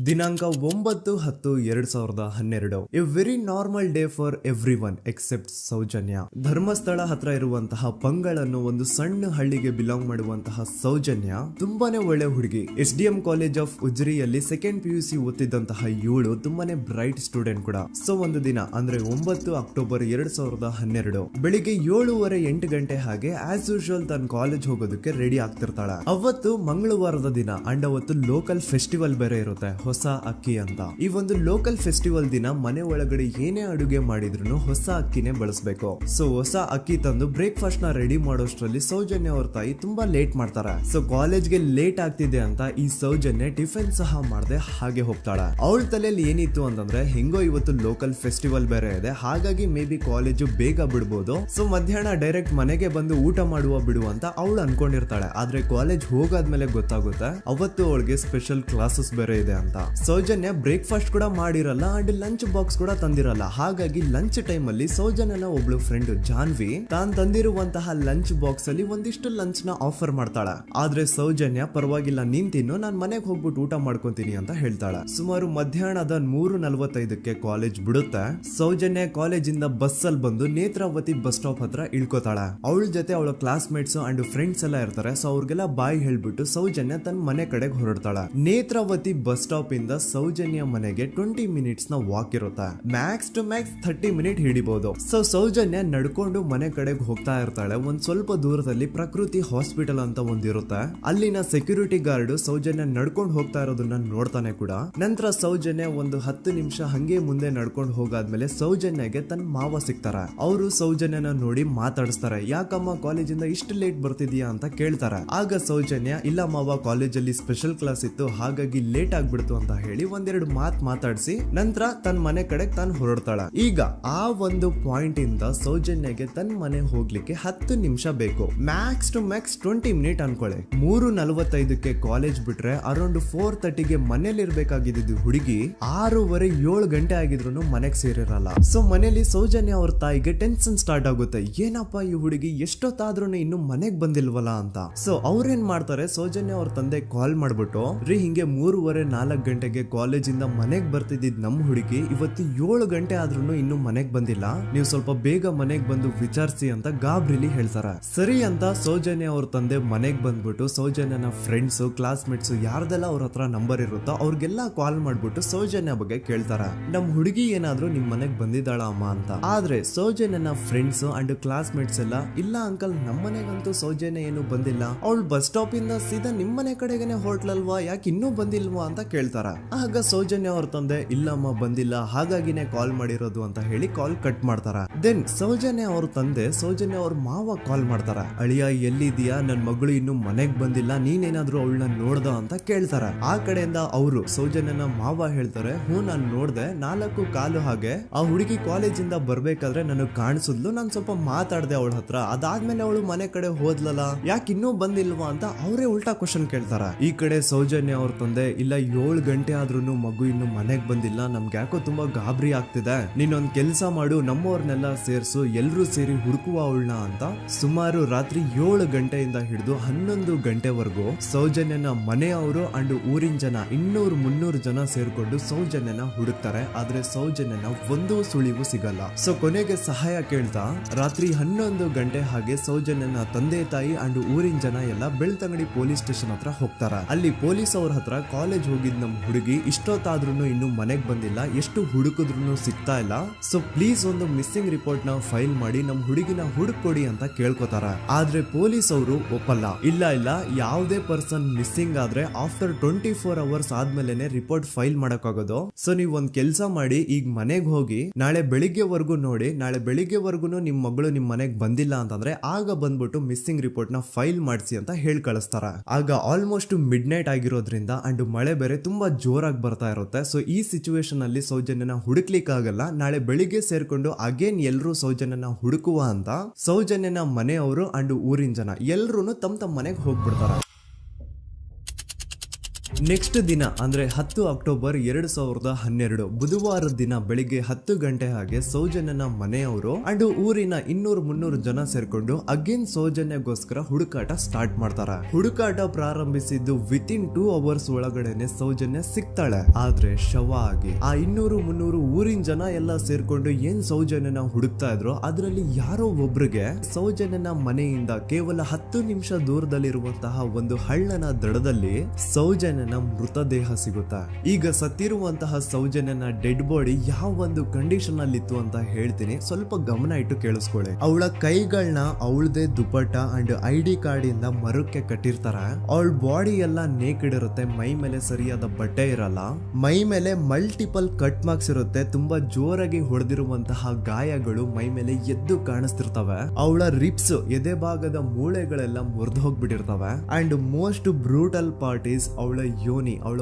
ದಿನಾಂಕ 9/10/2012. A very normal day for everyone except Soujanya. Dharmasthala ಹತ್ರ ಇರುವಂತಹ ಪಂಗಳ್ ಅನ್ನೋ ಒಂದು ಸಣ್ಣ ಹಳ್ಳಿಗೆ ಬಿಲಾಂಗ್ ಮಾಡುವಂತಹ ಸೌಜನ್ಯ ತುಂಬಾನೇ ಒಳ್ಳೆ ಹುಡುಗಿ. SDM ಕಾಲೇಜ್ ಆಫ್ ಉಜ್ರಿಯಲ್ಲಿ 2nd PUC ಓದ್ತಿದ್ದಂತಹ ಇವಳು ತುಂಬಾನೇ ಬ್ರೈಟ್ ಸ್ಟೂಡೆಂಟ್ ಕೂಡ. ಸೊ ಒಂದು ದಿನ ಅಂದ್ರೆ 9 ಅಕ್ಟೋಬರ್ 2012 ಬೆಳಿಗ್ಗೆ 7:30-8 ಗಂಟೆ ಹಾಗೆ ಆಸ್ ಯೂಶುವಲ್ ತನ್ನ ಕಾಲೇಜ್ ಹೋಗೋದಕ್ಕೆ ರೆಡಿ ಆಗ್ತಿರ್ತಾಳೆ. ಅವತ್ತು ಮಂಗಳವಾರದ ದಿನ ಅಂಡ್ ಅವತ್ತು ಲೋಕಲ್ ಫೆಸ್ಟಿವಲ್ ಬೇರೆ ಇರುತ್ತೆ, ಹೊಸ ಅಕ್ಕಿ ಅಂತ. ಈ ಒಂದು ಲೋಕಲ್ ಫೆಸ್ಟಿವಲ್ ದಿನ ಮನೆ ಒಳಗಡೆ ಏನೇ ಅಡುಗೆ ಮಾಡಿದ್ರು ಹೊಸ ಅಕ್ಕಿನೇ ಬಳಸಬೇಕು. ಸೊ ಹೊಸ ಅಕ್ಕಿ ತಂದು ಬ್ರೇಕ್ಫಾಸ್ಟ್ ನ ರೆಡಿ ಮಾಡೋಷ್ಟ್ರಲ್ಲಿ ಸೌಜನ್ಯ ಅವ್ರ ತಾಯಿ ತುಂಬಾ ಲೇಟ್ ಮಾಡ್ತಾರೆ. ಸೊ ಕಾಲೇಜ್ಗೆ ಲೇಟ್ ಆಗ್ತಿದೆ ಅಂತ ಈ ಸೌಜನ್ಯ ಟಿಫಿನ್ ಸಹ ಮಾಡದೆ ಹಾಗೆ ಹೋಗ್ತಾಳೆ. ಅವಳ ತಲೆಯಲ್ಲಿ ಏನಿತ್ತು ಅಂತಂದ್ರೆ, ಹೆಂಗೋ ಇವತ್ತು ಲೋಕಲ್ ಫೆಸ್ಟಿವಲ್ ಬೇರೆ ಇದೆ, ಹಾಗಾಗಿ ಮೇ ಬಿ ಕಾಲೇಜು ಬೇಗ ಬಿಡ್ಬೋದು, ಸೊ ಮಧ್ಯಾಹ್ನ ಡೈರೆಕ್ಟ್ ಮನೆಗೆ ಬಂದು ಊಟ ಮಾಡುವ ಬಿಡು ಅಂತ ಅವಳು ಅನ್ಕೊಂಡಿರ್ತಾಳೆ. ಆದ್ರೆ ಕಾಲೇಜ್ ಹೋಗಾದ್ಮೇಲೆ ಗೊತ್ತಾಗುತ್ತೆ ಅವತ್ತು ಅವಳಿಗೆ ಸ್ಪೆಷಲ್ ಕ್ಲಾಸಸ್ ಬೇರೆ ಇದೆ ಅಂತ. ಸೌಜನ್ಯ ಬ್ರೇಕ್ಫಾಸ್ಟ್ ಕೂಡ ಮಾಡಿರಲ್ಲ ಅಂಡ್ ಲಂಚ್ ಬಾಕ್ಸ್ ಕೂಡ ತಂದಿರಲ್ಲ. ಹಾಗಾಗಿ ಲಂಚ್ ಟೈಮ್ ಅಲ್ಲಿ ಸೌಜನ್ಯನ ಒಬ್ಳು ಫ್ರೆಂಡ್ ಜಾನ್ವಿ ತಾನ್ ತಂದಿರುವಂತಹ ಲಂಚ್ ಬಾಕ್ಸ್ ಅಲ್ಲಿ ಒಂದಿಷ್ಟು ಲಂಚ್ ನ ಆಫರ್ ಮಾಡ್ತಾಳ. ಆದ್ರೆ ಸೌಜನ್ಯ ಪರವಾಗಿಲ್ಲ ನೀನ್ ತಿನ್ನು, ನಾನ್ ಮನೆಗೆ ಹೋಗ್ಬಿಟ್ಟು ಊಟ ಮಾಡ್ಕೊಂತೀನಿ ಅಂತ ಹೇಳ್ತಾಳ. ಸುಮಾರು ಮಧ್ಯಾಹ್ನದ 3:45ಕ್ಕೆ ಕಾಲೇಜ್ ಬಿಡುತ್ತೆ. ಸೌಜನ್ಯ ಕಾಲೇಜ್ ಇಂದ ಬಸ್ ಅಲ್ಲಿ ಬಂದು ನೇತ್ರಾವತಿ ಬಸ್ ಸ್ಟಾಪ್ ಹತ್ರ ಇಳ್ಕೋತಾಳ. ಅವಳ ಜೊತೆ ಅವಳ ಕ್ಲಾಸ್ ಮೇಟ್ಸ್ ಅಂಡ್ ಫ್ರೆಂಡ್ಸ್ ಎಲ್ಲ ಇರ್ತಾರೆ. ಸೊ ಅವ್ರಿಗೆಲ್ಲ ಬಾಯ್ ಹೇಳ್ಬಿಟ್ಟು ಸೌಜನ್ಯ ತನ್ನ ಮನೆ ಕಡೆಗೆ ಹೊರಡ್ತಾಳ. ನೇತ್ರಾವತಿ ಬಸ್ ಸ್ಟಾಪ್ ಇಂದ ಸೌಜನ್ಯ ಮನೆಗೆ 20 ಮಿನಿಟ್ಸ್ ನ ವಾಕ್ ಇರುತ್ತೆ. ಮ್ಯಾಕ್ಸ್ ಟು ಮ್ಯಾಕ್ಸ್ 30 ಮಿನಿಟ್ ಹಿಡಿಬಹುದು. ಸೊ ಸೌಜನ್ಯ ನಡ್ಕೊಂಡು ಮನೆ ಕಡೆಗೆ ಹೋಗ್ತಾ ಇರ್ತಾಳೆ. ಒಂದ್ ಸ್ವಲ್ಪ ದೂರದಲ್ಲಿ ಪ್ರಕೃತಿ ಹಾಸ್ಪಿಟಲ್ ಅಂತ ಒಂದಿರುತ್ತೆ. ಅಲ್ಲಿನ ಸೆಕ್ಯೂರಿಟಿ ಗಾರ್ಡ್ ಸೌಜನ್ಯ ನಡ್ಕೊಂಡು ಹೋಗ್ತಾ ಇರೋದನ್ನ ನೋಡ್ತಾನೆ ಕೂಡ. ನಂತರ ಸೌಜನ್ಯ ಒಂದು 10 ನಿಮಿಷ ಹಂಗೆ ಮುಂದೆ ನಡ್ಕೊಂಡು ಹೋಗಾದ್ಮೇಲೆ ಸೌಜನ್ಯಗೆ ತನ್ನ ಮಾವ ಸಿಗ್ತಾರ. ಅವರು ಸೌಜನ್ಯನ ನೋಡಿ ಮಾತಾಡಿಸ್ತಾರೆ. ಯಾಕಮ್ಮ ಕಾಲೇಜಿಂದ ಇಷ್ಟು ಲೇಟ್ ಬರ್ತಿದ್ಯಾ ಅಂತ ಕೇಳ್ತಾರೆ. ಆಗ ಸೌಜನ್ಯ ಇಲ್ಲ ಮಾವ, ಕಾಲೇಜಲ್ಲಿ ಸ್ಪೆಷಲ್ ಕ್ಲಾಸ್ ಇತ್ತು ಹಾಗಾಗಿ ಲೇಟ್ ಆಗ್ಬಿಡ್ತು ಅಂತ ಹೇಳಿ ಒಂದೆರಡು ಮಾತಾಡಿಸಿ ನಂತರ ತನ್ನ ಮನೆ ಕಡೆ ತಾನು ಹೊರಡ್ತಾಳ. ಈಗ ಆ ಒಂದು ಪಾಯಿಂಟ್ ಇಂದ ಸೌಜನ್ಯಗೆ ತನ್ನ ಮನೆ ಹೋಗ್ಲಿಕ್ಕೆ 10 ನಿಮಿಷ ಬೇಕು. ಮ್ಯಾಕ್ಸ್ ಟು ಮ್ಯಾಕ್ಸ್ 20 ಮಿನಿಟ್ ಅನ್ಕೊಳ್ಳಿ. 3:45ಕ್ಕೆ ಕಾಲೇಜ್ ಬಿಟ್ರೆ ಅರೌಂಡ್ 4:30ಗೆ ಮನೇಲಿ ಇರ್ಬೇಕಾಗಿದ್ದು ಹುಡುಗಿ 6:30-7 ಗಂಟೆ ಆಗಿದ್ರು ಮನೆಗೆ ಸೇರಿರಲ್ಲ. ಸೊ ಮನೇಲಿ ಸೌಜನ್ಯ ಅವ್ರ ತಾಯಿಗೆ ಟೆನ್ಷನ್ ಸ್ಟಾರ್ಟ್ ಆಗುತ್ತೆ. ಏನಪ್ಪಾ ಈ ಹುಡುಗಿ ಎಷ್ಟೊತ್ತಾದ್ರೂ ಇನ್ನು ಮನೆಗ್ ಬಂದಿಲ್ವಲ್ಲ ಅಂತ. ಸೊ ಅವ್ರೇನ್ ಮಾಡ್ತಾರೆ, ಸೌಜನ್ಯ ಅವ್ರ ತಂದೆ ಕಾಲ್ ಮಾಡ್ಬಿಟ್ಟು ರೀ ಹಿಂಗೆ 3:30-4 ಗಂಟೆಗೆ ಕಾಲೇಜ್ ಇಂದ ಮನೆಗ್ ಬರ್ತಿದ್ದಿದ್ ನಮ್ ಹುಡುಗಿ ಇವತ್ತು 7 ಗಂಟೆ ಆದ್ರೂ ಇನ್ನು ಮನೆಗ್ ಬಂದಿಲ್ಲ, ನೀವು ಸ್ವಲ್ಪ ಬೇಗ ಮನೆಗ್ ಬಂದು ವಿಚಾರಿಸಿ ಅಂತ ಗಾಬ್ರಿಲಿ ಹೇಳ್ತಾರ. ಸರಿ ಅಂತ ಸೌಜನ್ಯ ಅವ್ರ ತಂದೆ ಮನೆಗ್ ಬಂದ್ಬಿಟ್ಟು ಸೌಜನ್ಯನ ಫ್ರೆಂಡ್ಸ್ ಕ್ಲಾಸ್ ಮೇಟ್ಸ್ ಯಾರ್ದೆಲ್ಲ ಅವ್ರ ಹತ್ರ ನಂಬರ್ ಇರುತ್ತೋ ಅವ್ರಿಗೆಲ್ಲ ಕಾಲ್ ಮಾಡ್ಬಿಟ್ಟು ಸೌಜನ್ಯ ಬಗ್ಗೆ ಕೇಳ್ತಾರ. ನಮ್ ಹುಡುಗಿ ಏನಾದ್ರು ನಿಮ್ ಮನೆಗ್ ಬಂದಿದ್ದಾಳ ಅಮ್ಮ ಅಂತ. ಆದ್ರೆ ಸೌಜನ್ಯನ ಫ್ರೆಂಡ್ಸ್ ಅಂಡ್ ಕ್ಲಾಸ್ ಮೇಟ್ಸ್ ಎಲ್ಲ ಇಲ್ಲ ಅಂಕಲ್ ನಮ್ ಮನೆಗಂತೂ ಸೌಜನ್ಯ ಏನು ಬಂದಿಲ್ಲ, ಅವಳು ಬಸ್ ಸ್ಟಾಪ್ ಇಂದ ಸೀದಾ ನಿಮ್ ಮನೆ ಕಡೆಗೇನೆ ಹೊರಟ್ಲಲ್ವಾ, ಯಾಕೆ ಇನ್ನೂ ಬಂದಿಲ್ವಾ ಅಂತ ಕೇಳ್ತಾರ. ಆಗ ಸೌಜನ್ಯ ಅವ್ರ ತಂದೆ ಇಲ್ಲಮ್ಮ ಬಂದಿಲ್ಲ ಹಾಗಾಗಿನೇ ಕಾಲ್ ಮಾಡಿರೋದು ಅಂತ ಹೇಳಿ ಕಾಲ್ ಕಟ್ ಮಾಡ್ತಾರ. ದೆನ್ ಸೌಜನ್ಯ ಅವ್ರ ತಂದೆ ಸೌಜನ್ಯ ಅವ್ರ ಮಾವ ಕಾಲ್ ಮಾಡ್ತಾರ. ಅಳಿಯ ಎಲ್ಲಿದ್ಯಾ, ನನ್ ಮಗಳು ಇನ್ನು ಮನೆಗ್ ಬಂದಿಲ್ಲ, ನೀನೇನಾದ್ರೂ ಅವಳನ್ನ ನೋಡ್ದ ಅಂತ ಕೇಳ್ತಾರ. ಆ ಕಡೆಯಿಂದ ಅವರು ಸೌಜನ್ಯನ ಮಾವ ಹೇಳ್ತಾರೆ, ಹ್ಞೂ ನಾನ್ ನೋಡ್ದೆ, 4 ಕಾಲು ಹಾಗೆ ಆ ಹುಡುಗಿ ಕಾಲೇಜ್ ಇಂದ ಬರ್ಬೇಕಾದ್ರೆ ನನಗ್ ಕಾಣಿಸಿದ್ಲು, ನಾನ್ ಸ್ವಲ್ಪ ಮಾತಾಡ್ದೆ ಅವಳ ಹತ್ರ, ಅದಾದ್ಮೇಲೆ ಅವಳು ಮನೆ ಕಡೆ ಹೋದ್ಲಲ್ಲ, ಯಾಕೆ ಇನ್ನೂ ಬಂದಿಲ್ವಾ ಅಂತ ಅವರೇ ಉಲ್ಟಾ ಕ್ವಶನ್ ಕೇಳ್ತಾರ. ಈ ಕಡೆ ಸೌಜನ್ಯ ಅವ್ರ ತಂದೆ ಇಲ್ಲ 7 ಗಂಟೆ ಆದ್ರೂ ಮಗು ಇನ್ನು ಮನೆಗ್ ಬಂದಿಲ್ಲ, ನಮ್ಗೆ ಯಾಕೋ ತುಂಬಾ ಗಾಬರಿ ಆಗ್ತಿದೆ, ನೀನೊಂದ್ ಕೆಲ್ಸ ಮಾಡು ನಮ್ಮವ್ರನ್ನೆಲ್ಲ ಸೇರ್ಸು ಎಲ್ರೂ ಸೇರಿ ಹುಡುಕುವ ಅವಳನ್ನ ಅಂತ ಸುಮಾರು ರಾತ್ರಿ 7 ಗಂಟೆಯಿಂದ ಹಿಡಿದು 11 ಗಂಟೆವರೆಗೂ ಸೌಜನ್ಯನ ಮನೆಯವರು ಅಂಡ್ ಊರಿನ ಜನ 200-300 ಜನ ಸೇರ್ಕೊಂಡು ಸೌಜನ್ಯನ ಹುಡುಕ್ತಾರೆ. ಆದ್ರೆ ಸೌಜನ್ಯನ ಒಂದು ಸುಳಿವು ಸಿಗಲ್ಲ. ಸೊ ಕೊನೆಗೆ ಸಹಾಯ ಕೇಳ್ತಾ ರಾತ್ರಿ 11 ಗಂಟೆ ಹಾಗೆ ಸೌಜನ್ಯನ ತಂದೆ ತಾಯಿ ಅಂಡ್ ಊರಿನ ಜನ ಎಲ್ಲ ಬೆಳ್ತಂಗಡಿ ಪೊಲೀಸ್ ಸ್ಟೇಷನ್ ಹತ್ರ ಹೋಗ್ತಾರ. ಅಲ್ಲಿ ಪೊಲೀಸ್ ಅವ್ರ ಹತ್ರ ಕಾಲೇಜ್ ಹೋಗಿದ್ ನಮ್ ಹುಡುಗಿ ಇಷ್ಟೊತ್ತಾದ್ರೂ ಇನ್ನು ಮನೆಗ್ ಬಂದಿಲ್ಲ, ಎಷ್ಟು ಹುಡುಕಿದ್ರು ಸಿಗ್ತಾ ಇಲ್ಲ, ಸೊ ಪ್ಲೀಸ್ ಒಂದು ಮಿಸ್ಸಿಂಗ್ ರಿಪೋರ್ಟ್ ನ ಫೈಲ್ ಮಾಡಿ ನಮ್ ಹುಡುಗಿನ ಹುಡುಕೊಡಿ ಅಂತ ಕೇಳ್ಕೊತಾರ. ಆದ್ರೆ ಪೊಲೀಸ್ ಅವರು ಒಪ್ಪಲ್ಲ. ಇಲ್ಲ ಯಾವುದೇ ಪರ್ಸನ್ ಮಿಸ್ಸಿಂಗ್ ಆದ್ರೆ ಆಫ್ಟರ್ 24 ಅವರ್ಸ್ ಆದ್ಮೇಲೆ ರಿಪೋರ್ಟ್ ಫೈಲ್ ಮಾಡಕ್ಕಾಗೋದು. ಸೊ ನೀವ್ ಒಂದ್ ಕೆಲ್ಸ ಮಾಡಿ, ಈಗ ಮನೆಗ್ ಹೋಗಿ ನಾಳೆ ಬೆಳಿಗ್ಗೆವರೆಗೂ ನೋಡಿ, ನಾಳೆ ಬೆಳಿಗ್ಗೆವರೆಗೂ ನಿಮ್ ಮಗಳು ನಿಮ್ ಮನೆಗ್ ಬಂದಿಲ್ಲ ಅಂತಂದ್ರೆ ಆಗ ಬಂದ್ಬಿಟ್ಟು ಮಿಸ್ಸಿಂಗ್ ರಿಪೋರ್ಟ್ ನ ಫೈಲ್ ಮಾಡಿಸಿ ಅಂತ ಹೇಳಿ ಕಳಿಸ್ತಾರ. ಆಗ ಆಲ್ಮೋಸ್ಟ್ ಮಿಡ್ ನೈಟ್ ಆಗಿರೋದ್ರಿಂದ ಅಂಡ್ ಮಳೆ ಬೇರೆ ತುಂಬಾ ಜೋರಾಗಿ ಬರ್ತಾ ಇರುತ್ತೆ. ಸೊ ಈ ಸಿಚುವೇಶನ್ ಅಲ್ಲಿ ಸೌಜನ್ಯನ ಹುಡುಕ್ಲಿಕ್ಕೆ ಆಗಲ್ಲ. ನಾಳೆ ಬೆಳಿಗ್ಗೆ ಸೇರ್ಕೊಂಡು ಅಗೇನ್ ಎಲ್ರು ಸೌಜನ್ಯನ ಹುಡುಕುವ ಅಂತ ಸೌಜನ್ಯನ ಮನೆಯವರು ಅಂಡ್ ಊರಿನ ಜನ ಎಲ್ರು ತಮ್ಮ ಮನೆಗೆ ಹೋಗ್ಬಿಡ್ತಾರ. ನೆಕ್ಸ್ಟ್ ದಿನ ಅಂದ್ರೆ 10 ಅಕ್ಟೋಬರ್ 2012 ಬುಧವಾರದ ದಿನ ಬೆಳಿಗ್ಗೆ 10 ಗಂಟೆ ಹಾಗೆ ಸೌಜನ್ಯನ ಮನೆಯವರು ಅಂಡ್ ಊರಿನ 200-300 ಜನ ಸೇರ್ಕೊಂಡು ಅಗೇನ್ ಸೌಜನ್ಯಗೋಸ್ಕರ ಹುಡುಕಾಟ ಸ್ಟಾರ್ಟ್ ಮಾಡ್ತಾರ. ಹುಡುಕಾಟ ಪ್ರಾರಂಭಿಸಿದ್ದು ವಿತಿನ್ 2 ಅವರ್ಸ್ ಒಳಗಡೆನೆ ಸೌಜನ್ಯ ಸಿಗ್ತಾಳೆ. ಆದ್ರೆ ಶವ ಆಗಿ ಆ 200-300 ಊರಿನ ಜನ ಎಲ್ಲ ಸೇರ್ಕೊಂಡು ಏನ್ ಸೌಜನ್ಯನ ಹುಡುಕ್ತಾ ಇದ್ರು ಅದರಲ್ಲಿ ಯಾರೋ ಒಬ್ರಿಗೆ ಸೌಜನ್ಯನ ಮನೆಯಿಂದ ಕೇವಲ 10 ನಿಮಿಷ ದೂರದಲ್ಲಿರುವಂತಹ ಒಂದು ಹಳ್ಳನ ದಡದಲ್ಲಿ ಸೌಜನ್ಯ ಮೃತದೇಹ ಸಿಗುತ್ತಾ. ಈಗ ಸತ್ತಿರುವಂತಹ ಸೌಜನ್ಯನ ಡೆಡ್ ಬಾಡಿ ಯಾವ ಒಂದು ಕಂಡೀಷನ್ ಅಲ್ಲಿ ಇತ್ತು ಅಂತ ಹೇಳ್ತೀನಿ, ಸ್ವಲ್ಪ ಗಮನ ಇಟ್ಟು ಕೇಳಿಸ್ಕೊಳ್ಳಿ. ಅವಳ ಕೈಗಳನ್ನ ಅವಳದೇ ದುಪಟ್ಟ ಅಂಡ್ ID ಕಾರ್ಡ್ ಇಂದ ಮರಕ್ಕೆ ಕಟ್ಟಿರ್ತಾರ. ಅವಳ ಬಾಡಿ ಎಲ್ಲ ನೇಕೆಡ್ ಇರುತ್ತೆ, ಮೈ ಮೇಲೆ ಸರಿಯಾದ ಬಟ್ಟೆ ಇರಲ್ಲ, ಮೈ ಮೇಲೆ ಮಲ್ಟಿಪಲ್ ಕಟ್ ಮಾರ್ಕ್ಸ್ ಇರುತ್ತೆ, ತುಂಬಾ ಜೋರಾಗಿ ಹೊಡೆದಿರುವಂತಹ ಗಾಯಗಳು ಮೈ ಮೇಲೆ ಎದ್ದು ಕಾಣಿಸ್ತಿರ್ತವೆ. ಅವಳ ರಿಪ್ಸ್ ಎದೆ ಭಾಗದ ಮೂಳೆಗಳೆಲ್ಲ ಮುರಿದು ಹೋಗ್ಬಿಟ್ಟಿರ್ತವೆ. And most brutal part is ಅವಳ ಯೋನಿ, ಅವಳ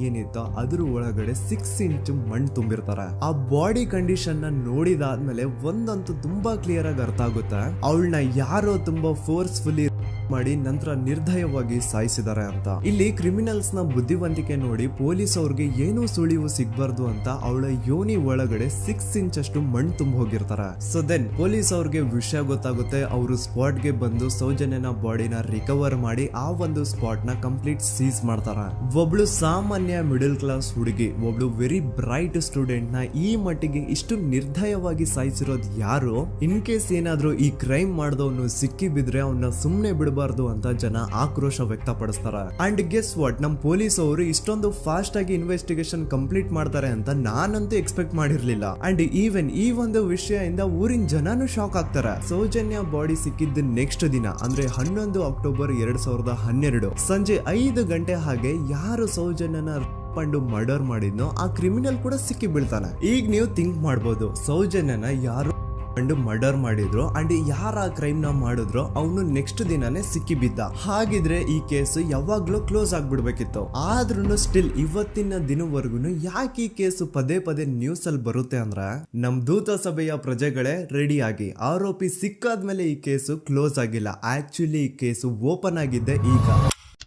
ಏನಿತ್ತು ಅದ್ರ ಒಳಗಡೆ 6 ಇಂಚ್ ಮಣ್ಣು ತುಂಬಿರ್ತಾರೆ. ಆ ಬಾಡಿ ಕಂಡೀಷನ್ ನ ನೋಡಿದಾದ್ಮೇಲೆ ಒಂದಂತೂ ತುಂಬಾ ಕ್ಲಿಯರ್ ಆಗಿ ಅರ್ಥ ಆಗುತ್ತೆ, ಅವಳನ್ನ ಯಾರೋ ತುಂಬಾ ಫೋರ್ಸ್ಫುಲಿ ಮಾಡಿ ನಂತರ ನಿರ್ದಯವಾಗಿ ಸಾಯಿಸಿದ್ದಾರೆ ಅಂತ. ಇಲ್ಲಿ ಕ್ರಿಮಿನಲ್ಸ್ ನ ಬುದ್ಧಿವಂತಿಕೆ ನೋಡಿ ಪೊಲೀಸ್ ಅವ್ರಿಗೆ ಏನೂ ಸುಳಿವು ಸಿಗ್ಬಾರ್ದು ಅಂತ ಅವಳ ಯೋನಿ ಒಳಗಡೆ 6 ಇಂಚ್ ಅಷ್ಟು ಮಣ್ಣು ತುಂಬ ಹೋಗಿರ್ತಾರೆ. ಸೊ ದೆನ್ ಪೊಲೀಸ್ ಅವ್ರಿಗೆ ವಿಷಯ ಗೊತ್ತಾಗುತ್ತೆ. ಅವರು ಸ್ಪಾಟ್ ಗೆ ಬಂದು ಸೌಜನ್ಯನ ಬಾಡಿನ ರಿಕವರ್ ಮಾಡಿ ಆ ಒಂದು ಸ್ಪಾಟ್ ನ ಕಂಪ್ಲೀಟ್ ಸೀಸ್ ಮಾಡ್ತಾರೆ. ಒಬ್ಳು ಸಾಮಾನ್ಯ ಮಿಡಲ್ ಕ್ಲಾಸ್ ಹುಡುಗಿ, ಒಬ್ಳು ವೆರಿ ಬ್ರೈಟ್ ಸ್ಟೂಡೆಂಟ್ ನ ಈ ಮಟ್ಟಿಗೆ ಇಷ್ಟು ನಿರ್ದಯವಾಗಿ ಸಾಯಿಸಿರೋದು ಯಾರು? ಇನ್ ಕೇಸ್ ಏನಾದ್ರೂ ಈ ಕ್ರೈಮ್ ಮಾಡಿದವನು ಸಿಕ್ಕಿ ಬಿದ್ರೆ ಅವನ್ನ ಸುಮ್ನೆ ಬಿಡಬಾರ್ದು ಅಂತ ಜನ ಆಕ್ರೋಶ ವ್ಯಕ್ತಪಡಿಸ್ತಾರೆ. ಅಂಡ್ ಗೆಸ್ ವಾಟ್, ನಮ್ ಪೊಲೀಸ್ ಅವರು ಇಷ್ಟೊಂದು ಫಾಸ್ಟ್ ಆಗಿ ಇನ್ವೆಸ್ಟಿಗೇಷನ್ ಕಂಪ್ಲೀಟ್ ಮಾಡ್ತಾರೆ ಅಂತ ನಾನಂತೂ ಎಕ್ಸ್ಪೆಕ್ಟ್ ಮಾಡಿರ್ಲಿಲ್ಲ. ಅಂಡ್ ಈವನ್ ಈ ಒಂದು ವಿಷಯದಿಂದ ಊರಿನ ಜನನು ಶಾಕ್ ಆಗ್ತಾರೆ. ಸೌಜನ್ಯ ಬಾಡಿ ಸಿಕ್ಕಿದ್ದ ನೆಕ್ಸ್ಟ್ ದಿನ ಅಂದ್ರೆ 11 ಅಕ್ಟೋಬರ್ 2012 ಸಂಜೆ 5 ಗಂಟೆ ಹಾಗೆ ಯಾರು ಸೌಜನ್ಯನ ಪಂಡು ಮರ್ಡರ್ ಮಾಡಿದ್ನೋ ಆ ಕ್ರಿಮಿನಲ್ ಕೂಡ ಸಿಕ್ಕಿ ಬೀಳ್ತಾನೆ. ಈಗ ನೀವು ಥಿಂಕ್ ಮಾಡ್ಬೋದು, ಸೌಜನ್ಯನ ಯಾರು ಮರ್ಡರ್ ಮಾಡಿದ್ರು ಅಂಡ್ ಯಾರ ಕ್ರೈಮ್ ನ ಮಾಡಿದ್ರು ಅವನು ನೆಕ್ಸ್ಟ್ ದಿನಾನೇ ಸಿಕ್ಕಿ ಬಿದ್ದ. ಹಾಗಿದ್ರೆ ಈ ಕೇಸ್ ಯಾವಾಗ್ಲೂ ಕ್ಲೋಸ್ ಆಗ್ಬಿಡ್ಬೇಕಿತ್ತು. ಆದ್ರೂ ಸ್ಟಿಲ್ ಇವತ್ತಿನ ದಿನವರೆಗೂ ಯಾಕೆ ಈ ಕೇಸ್ ಪದೇ ಪದೇ ನ್ಯೂಸ್ ಅಲ್ಲಿ ಬರುತ್ತೆ ಅಂದ್ರೆ, ನಮ್ ದೂತ ಸಭೆಯ ಪ್ರಜೆಗಳೇ ರೆಡಿ ಆಗಿ, ಆರೋಪಿ ಸಿಕ್ಕಾದ್ಮೇಲೆ ಈ ಕೇಸು ಕ್ಲೋಸ್ ಆಗಿಲ್ಲ. ಆಕ್ಚುಲಿ ಈ ಕೇಸು ಓಪನ್ ಆಗಿದ್ದೆ ಈಗ.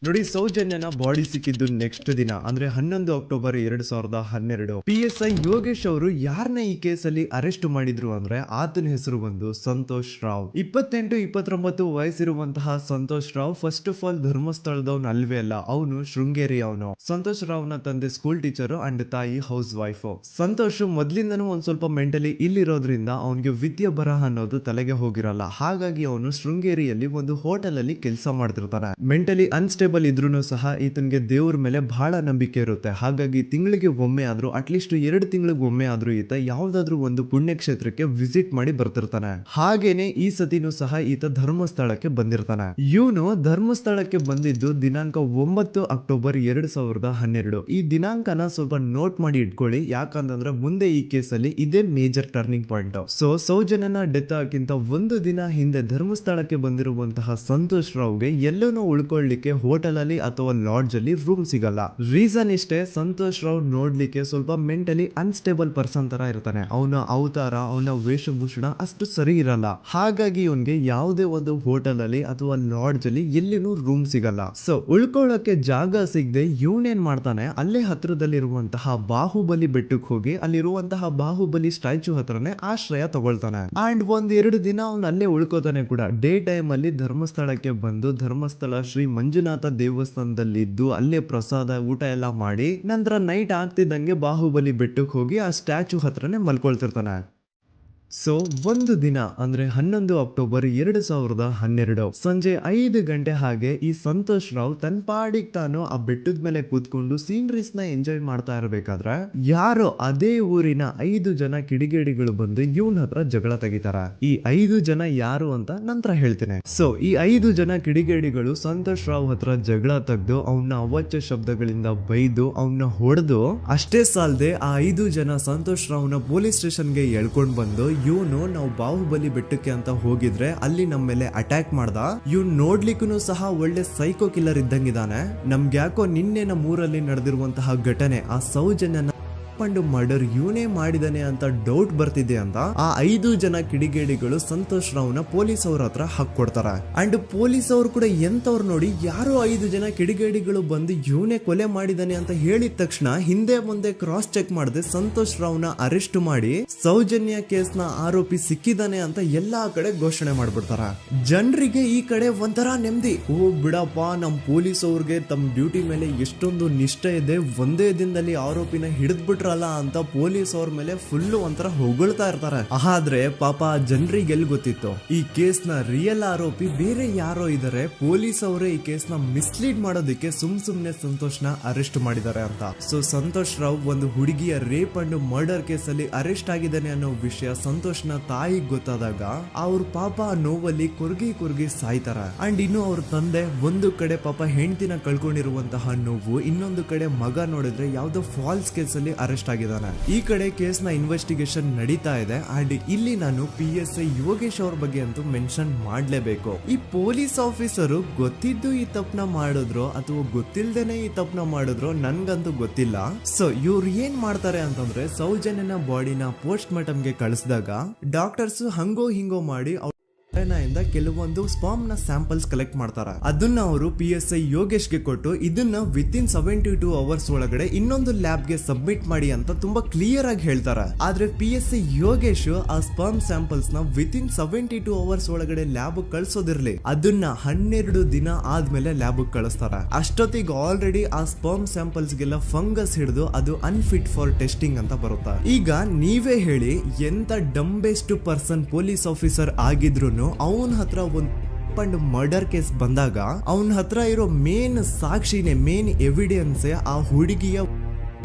ನೋಡಿ, ಸೌಜನ್ಯನ ಬಾಡಿ ಸಿಕ್ಕಿದ್ದು ನೆಕ್ಸ್ಟ್ ದಿನ ಅಂದ್ರೆ 11 ಅಕ್ಟೋಬರ್ 2012 PSI ಯೋಗೇಶ್ ಅವರು ಯಾರನ್ನ ಈ ಕೇಸಲ್ಲಿ ಅರೆಸ್ಟ್ ಮಾಡಿದ್ರು ಅಂದ್ರೆ ಆತನ ಹೆಸರು ಬಂದು ಸಂತೋಷ್ ರಾವ್. 28-29 ವಯಸ್ಸಿರುವಂತಹ Santosh Rao first of all ಧರ್ಮಸ್ಥಳದವನು ಅಲ್ವೇ ಅಲ್ಲ, ಅವನು ಶೃಂಗೇರಿ ಅವನು. ಸಂತೋಷ್ ರಾವ್ ನ ತಂದೆ ಸ್ಕೂಲ್ ಟೀಚರ್ ಅಂಡ್ ತಾಯಿ ಹೌಸ್ ವೈಫ್. ಸಂತೋಷ್ ಮೊದ್ಲಿಂದನೂ ಒಂದ್ ಸ್ವಲ್ಪ ಮೆಂಟಲಿ ಇಲ್ಲಿರೋದ್ರಿಂದ ಅವನಿಗೆ ವಿದ್ಯೆ ಬರಹ ಅನ್ನೋದು ತಲೆಗೆ ಹೋಗಿರಲ್ಲ. ಹಾಗಾಗಿ ಅವನು ಶೃಂಗೇರಿಯಲ್ಲಿ ಒಂದು ಹೋಟೆಲ್ ಅಲ್ಲಿ ಕೆಲಸ ಮಾಡ್ತಿರ್ತಾನೆ. ಮೆಂಟಲಿ ಅನ್ಸ್ಟೇಬಲ್ ಇದ್ರೂ ಸಹ ಈತನಿಗೆ ದೇವ್ರ ಮೇಲೆ ಬಹಳ ನಂಬಿಕೆ ಇರುತ್ತೆ. ಹಾಗಾಗಿ ತಿಂಗಳಿಗೆ ಒಮ್ಮೆ ಆದ್ರೂ, ಅಟ್ಲೀಸ್ಟ್ 2 ತಿಂಗಳಿಗೆ ಒಮ್ಮೆ ಆದ್ರೂ ಈತ ಯಾವ್ದಾದ್ರು ಒಂದು ಪುಣ್ಯಕ್ಷೇತ್ರಕ್ಕೆ ವಿಸಿಟ್ ಮಾಡಿ ಬರ್ತಿರ್ತಾನೆ. ಹಾಗೇನೆ ಈ ಸತಿನೂ ಸಹ ಈತ ಧರ್ಮಸ್ಥಳಕ್ಕೆ ಬಂದಿರ್ತಾನೆ. ಇವನು ಧರ್ಮಸ್ಥಳಕ್ಕೆ ಬಂದಿದ್ದು ದಿನಾಂಕ 9 ಅಕ್ಟೋಬರ್ 2012. ಈ ದಿನಾಂಕನ ಸ್ವಲ್ಪ ನೋಟ್ ಮಾಡಿ ಇಟ್ಕೊಳ್ಳಿ, ಯಾಕಂತಂದ್ರೆ ಮುಂದೆ ಈ ಕೇಸಲ್ಲಿ ಇದೇ ಮೇಜರ್ ಟರ್ನಿಂಗ್ ಪಾಯಿಂಟ್. ಸೊ ಸೌಜನ್ಯನ ಡೆತ್ ಆಗಿಂತ ಒಂದು ದಿನ ಹಿಂದೆ ಧರ್ಮಸ್ಥಳಕ್ಕೆ ಬಂದಿರುವಂತಹ ಸಂತೋಷ್ ರಾವ್ಗೆ ಎಲ್ಲನೂ ಉಳ್ಕೊಳ್ಳಿಕ್ಕೆ ಹೋಟೆಲ್ ಅಲ್ಲಿ ಅಥವಾ ಲಾಡ್ಜ್ ಅಲ್ಲಿ ರೂಮ್ ಸಿಗಲ್ಲ. ರೀಸನ್ ಇಷ್ಟೇ, ಸಂತೋಷ್ ರಾವ್ ನೋಡ್ಲಿಕ್ಕೆ ಸ್ವಲ್ಪ ಮೆಂಟಲಿ ಅನ್ಸ್ಟೇಬಲ್ ಪರ್ಸನ್ ತರ ಇರ್ತಾನೆ. ಅವನ ಅವತಾರ, ಅವನ ವೇಷಭೂಷಣ ಅಷ್ಟು ಸರಿ ಇರಲ್ಲ. ಹಾಗಾಗಿ ಇವನ್ಗೆ ಯಾವುದೇ ಒಂದು ಹೋಟೆಲ್ ಅಲ್ಲಿ ಅಥವಾ ಲಾಡ್ಜ್ ಅಲ್ಲಿ ಎಲ್ಲಿನೂ ರೂಮ್ ಸಿಗಲ್ಲ. ಸೊ ಉಳ್ಕೊಳ್ಳೋಕೆ ಜಾಗ ಸಿಗದೆ ಇವನೇನ್ ಮಾಡ್ತಾನೆ, ಅಲ್ಲೇ ಹತ್ರದಲ್ಲಿರುವಂತಹ ಬಾಹುಬಲಿ ಬೆಟ್ಟಕ್ಕೆ ಹೋಗಿ ಅಲ್ಲಿರುವಂತಹ ಬಾಹುಬಲಿ ಸ್ಟ್ಯಾಚು ಹತ್ರನೇ ಆಶ್ರಯ ತಗೊಳ್ತಾನೆ. ಅಂಡ್ 1-2 ದಿನ ಅವನು ಅಲ್ಲೇ ಉಳ್ಕೋತಾನೆ ಕೂಡ. ಡೇ ಟೈಮ್ ಅಲ್ಲಿ ಧರ್ಮಸ್ಥಳಕ್ಕೆ ಬಂದು ಧರ್ಮಸ್ಥಳ ಶ್ರೀ ಮಂಜುನಾಥ ದೇವಸ್ಥಾನದಲ್ಲಿದ್ದು ಅಲ್ಲೇ ಪ್ರಸಾದ ಊಟ ಎಲ್ಲ ಮಾಡಿ ನಂತರ ನೈಟ್ ಆಗ್ತಿದ್ದಂಗೆ ಬಾಹುಬಲಿ ಬೆಟ್ಟಕ್ಕೆ ಹೋಗಿ ಆ ಸ್ಟ್ಯಾಚು ಹತ್ರನೇ ಮಲ್ಕೊಳ್ತಿರ್ತಾನೆ. ಸೊ ಒಂದು ದಿನ ಅಂದ್ರೆ 11 ಅಕ್ಟೋಬರ್ 2012 ಸಂಜೆ 5 ಗಂಟೆ ಹಾಗೆ ಈ ಸಂತೋಷ್ ರಾವ್ ತನ್ನ ಪಾಡಿಗೆ ತಾನು ಆ ಬೆಟ್ಟದ ಮೇಲೆ ಕೂತ್ಕೊಂಡು ಸೀನರೀಸ್ ನ ಎಂಜಾಯ್ ಮಾಡ್ತಾ ಇರಬೇಕಾದ್ರೆ ಯಾರೋ ಅದೇ ಊರಿನ 5 ಜನ ಕಿಡಿಗೇಡಿಗಳು ಬಂದು ಇವನ ಹತ್ರ ಜಗಳ ತೆಗಿತಾರ. ಈ 5 ಜನ ಯಾರು ಅಂತ ನಂತರ ಹೇಳ್ತೇನೆ. ಸೊ ಈ 5 ಜನ ಕಿಡಿಗೇಡಿಗಳು ಸಂತೋಷ್ ರಾವ್ ಹತ್ರ ಜಗಳ ತೆಗೆದು ಅವನ ಅವಾಚ್ಯ ಶಬ್ದಗಳಿಂದ ಬೈದು ಅವನ್ನ ಹೊಡೆದು, ಅಷ್ಟೇ ಸಾಲದೆ ಆ 5 ಜನ ಸಂತೋಷ್ ರಾವ್ನ ಪೊಲೀಸ್ ಸ್ಟೇಷನ್ಗೆ ಎಳ್ಕೊಂಡ್ ಬಂದು ಇವನು ನಾವು ಬಾಹುಬಲಿ ಬೆಟ್ಟಕ್ಕೆ ಅಂತ ಹೋಗಿದ್ರೆ ಅಲ್ಲಿ ನಮ್ಮ ಮೇಲೆ ಅಟ್ಯಾಕ್ ಮಾಡ್ದ, ಇವ್ನು ನೋಡ್ಲಿಕ್ಕೂ ಸಹ ಒಳ್ಳೆ ಸೈಕೋ ಕಿಲ್ಲರ್ ಇದ್ದಂಗಿದಾನೆ, ನಮ್ಗೆ ಯಾಕೋ ನಿನ್ನೆ ನಮ್ಮೂರಲ್ಲಿ ನಡೆದಿರುವಂತಹ ಘಟನೆ ಆ ಸೌಜನ್ಯನ ಮರ್ಡರ್ ಇವನೇ ಮಾಡಿದಾನೆ ಅಂತ ಡೌಟ್ ಬರ್ತಿದೆ ಅಂತ ಆ 5 ಜನ ಕಿಡಿಗೇಡಿಗಳು ಸಂತೋಷ್ ರಾವ್ನ ಪೊಲೀಸ್ ಅವ್ರ ಹತ್ರ ಹಾಕೊಡ್ತಾರೆ. ಅಂಡ್ ಪೊಲೀಸ್ ಅವರು ಕೂಡ ಎಂತವ್ರು ನೋಡಿ, ಯಾರೋ 5 ಜನ ಕಿಡಿಗೇಡಿಗಳು ಬಂದು ಇವನೇ ಕೊಲೆ ಮಾಡಿದಾನೆ ಅಂತ ಹೇಳಿದ ತಕ್ಷಣ ಹಿಂದೆ ಮುಂದೆ ಕ್ರಾಸ್ ಚೆಕ್ ಮಾಡದೆ ಸಂತೋಷ್ ರಾವ್ನ ಅರೆಸ್ಟ್ ಮಾಡಿ ಸೌಜನ್ಯ ಕೇಸ್ನ ಆರೋಪಿ ಸಿಕ್ಕಿದಾನೆ ಅಂತ ಎಲ್ಲಾ ಕಡೆ ಘೋಷಣೆ ಮಾಡ್ಬಿಡ್ತಾರ. ಜನರಿಗೆ ಈ ಕಡೆ ಒಂಥರ ನೆಮ್ಮದಿ, ಓ ಬಿಡಪ್ಪ ನಮ್ ಪೊಲೀಸ್ ಅವ್ರಿಗೆ ತಮ್ಮ ಡ್ಯೂಟಿ ಮೇಲೆ ಎಷ್ಟೊಂದು ನಿಷ್ಠೆ ಇದೆ, ಒಂದೇ ದಿನದಲ್ಲಿ ಆರೋಪಿನ ಹಿಡಿದ್ಬಿಟ್ರಲ್ಲ ಅಂತ ಪೊಲೀಸ್ ಅವ್ರ ಮೇಲೆ ಫುಲ್ ಒಂಥರ ಹೊಗಳ್ತಾ ಇರ್ತಾರೆ. ಆದ್ರೆ ಪಾಪ ಜನರಿಗೆ ಎಲ್ಲಿ ಗೊತ್ತಿತ್ತು ಈ ಕೇಸ್ ನ ರಿಯಲ್ ಆರೋಪಿ ಬೇರೆ ಯಾರೋ ಇದಾರೆ, ಪೊಲೀಸ್ ಅವರೇ ಈ ಕೇಸ್ ನ ಮಿಸ್ಲೀಡ್ ಮಾಡೋದಕ್ಕೆ ಸುಮ್ನೆ ಸಂತೋಷ್ ನ ಅರೆಸ್ಟ್ ಮಾಡಿದ್ದಾರೆ ಅಂತ. ಸೊ ಸಂತೋಷ್ ರಾವ್ ಒಂದು ಹುಡುಗಿಯ ರೇಪ್ ಅಂಡ್ ಮರ್ಡರ್ ಕೇಸ್ ಅಲ್ಲಿ ಅರೆಸ್ಟ್ ಆಗಿದ್ದಾನೆ ಅನ್ನೋ ವಿಷಯ ಸಂತೋಷ್ ನ ತಾಯಿಗೆ ಗೊತ್ತಾದಾಗ ಅವ್ರ ಪಾಪ ನೋವಲ್ಲಿ ಕುರ್ಗಿ ಸಾಯ್ತಾರ. ಅಂಡ್ ಇನ್ನು ಅವ್ರ ತಂದೆ ಒಂದು ಕಡೆ ಪಾಪ ಹೆಂಡತಿನ ಕಳ್ಕೊಂಡಿರುವಂತಹ ನೋವು, ಇನ್ನೊಂದು ಕಡೆ ಮಗ ನೋಡಿದ್ರೆ ಯಾವ್ದೋ ಫಾಲ್ಸ್ ಕೇಸ್ ಅಲ್ಲಿ ಅರೆಸ್ಟ್ ಆಗಿದ್ದಾನೆ. ಈ ಕಡೆ ಕೇಸ್ ನ ಇನ್ವೆಸ್ಟಿಗೇಷನ್ ನಡೀತಾ ಇದೆ. ಅಂಡ್ ಇಲ್ಲಿ ನಾನು PSI ಯೋಗೇಶ್ ಅವ್ರ ಬಗ್ಗೆ ಅಂತೂ ಮೆನ್ಷನ್ ಮಾಡ್ಲೇಬೇಕು. ಈ ಪೊಲೀಸ್ ಆಫೀಸರು ಗೊತ್ತಿದ್ದು ಈ ತಪ್ಪನ ಮಾಡಿದ್ರು ಅಥವಾ ಗೊತ್ತಿಲ್ದೇನೆ ಈ ತಪ್ಪನ ಮಾಡಿದ್ರು ನನ್ಗಂತೂ ಗೊತ್ತಿಲ್ಲ. ಸೊ ಇವ್ರು ಏನ್ ಮಾಡ್ತಾರೆ ಅಂತಂದ್ರೆ ಸೌಜನ್ಯನ ಬಾಡಿನ ಪೋಸ್ಟ್ ಮಾರ್ಟಮ್ ಗೆ ಕಳಿಸಿದಾಗ ಡಾಕ್ಟರ್ಸ್ ಹಂಗೋ ಹಿಂಗೋ ಮಾಡಿ ಇಂದ ಕೆಲವೊಂದು ಸ್ಪರ್ಮ್ ನ ಸ್ಯಾಂಪಲ್ಸ್ ಕಲೆಕ್ಟ್ ಮಾಡ್ತಾರ. ಅದನ್ನ ಅವರು PSI ಯೋಗೇಶ್ಗೆ ಕೊಟ್ಟು ಇದನ್ನ ವಿತಿನ್ 72 ಅವರ್ಸ್ ಒಳಗಡೆ ಇನ್ನೊಂದು ಲ್ಯಾಬ್ ಗೆ ಸಬ್ಮಿಟ್ ಮಾಡಿ ಅಂತ ತುಂಬಾ ಕ್ಲಿಯರ್ ಆಗಿ ಹೇಳ್ತಾರೆ. ಆದ್ರೆ PSI ಯೋಗೇಶ್ ಆ ಸ್ಪರ್ಮ್ ಸ್ಯಾಂಪಲ್ಸ್ ನ ವಿತಿನ್ 72 ಅವರ್ಸ್ ಒಳಗಡೆ ಲ್ಯಾಬ್ ಕಳ್ಸೋದಿರ್ಲಿ, ಅದನ್ನ 12 ದಿನ ಆದ್ಮೇಲೆ ಲ್ಯಾಬ್ ಕಳಿಸ್ತಾರ. ಅಷ್ಟೊತ್ತಿಗೆ ಆಲ್ರೆಡಿ ಆ ಸ್ಪರ್ಮ್ ಸ್ಯಾಂಪಲ್ಸ್ ಗೆಲ್ಲ ಫಂಗಸ್ ಹಿಡಿದು ಅದು ಅನ್ಫಿಟ್ ಫಾರ್ ಟೆಸ್ಟಿಂಗ್ ಅಂತ ಬರುತ್ತೆ. ಈಗ ನೀವೇ ಹೇಳಿ, ಎಂತ ಡಂಬೆಸ್ಟ್ ಪರ್ಸನ್ ಪೊಲೀಸ್ ಆಫೀಸರ್ ಆಗಿದ್ರು ಅವನ ಹತ್ರ ಒಂದು ಮರ್ಡರ್ ಕೇಸ್ ಬಂದಾಗ ಅವನ ಹತ್ರ ಇರೋ ಮೇನ್ ಸಾಕ್ಷಿನೇ, ಮೇನ್ ಎವಿಡೆನ್ಸ್ ಆ ಹುಡುಗಿಯ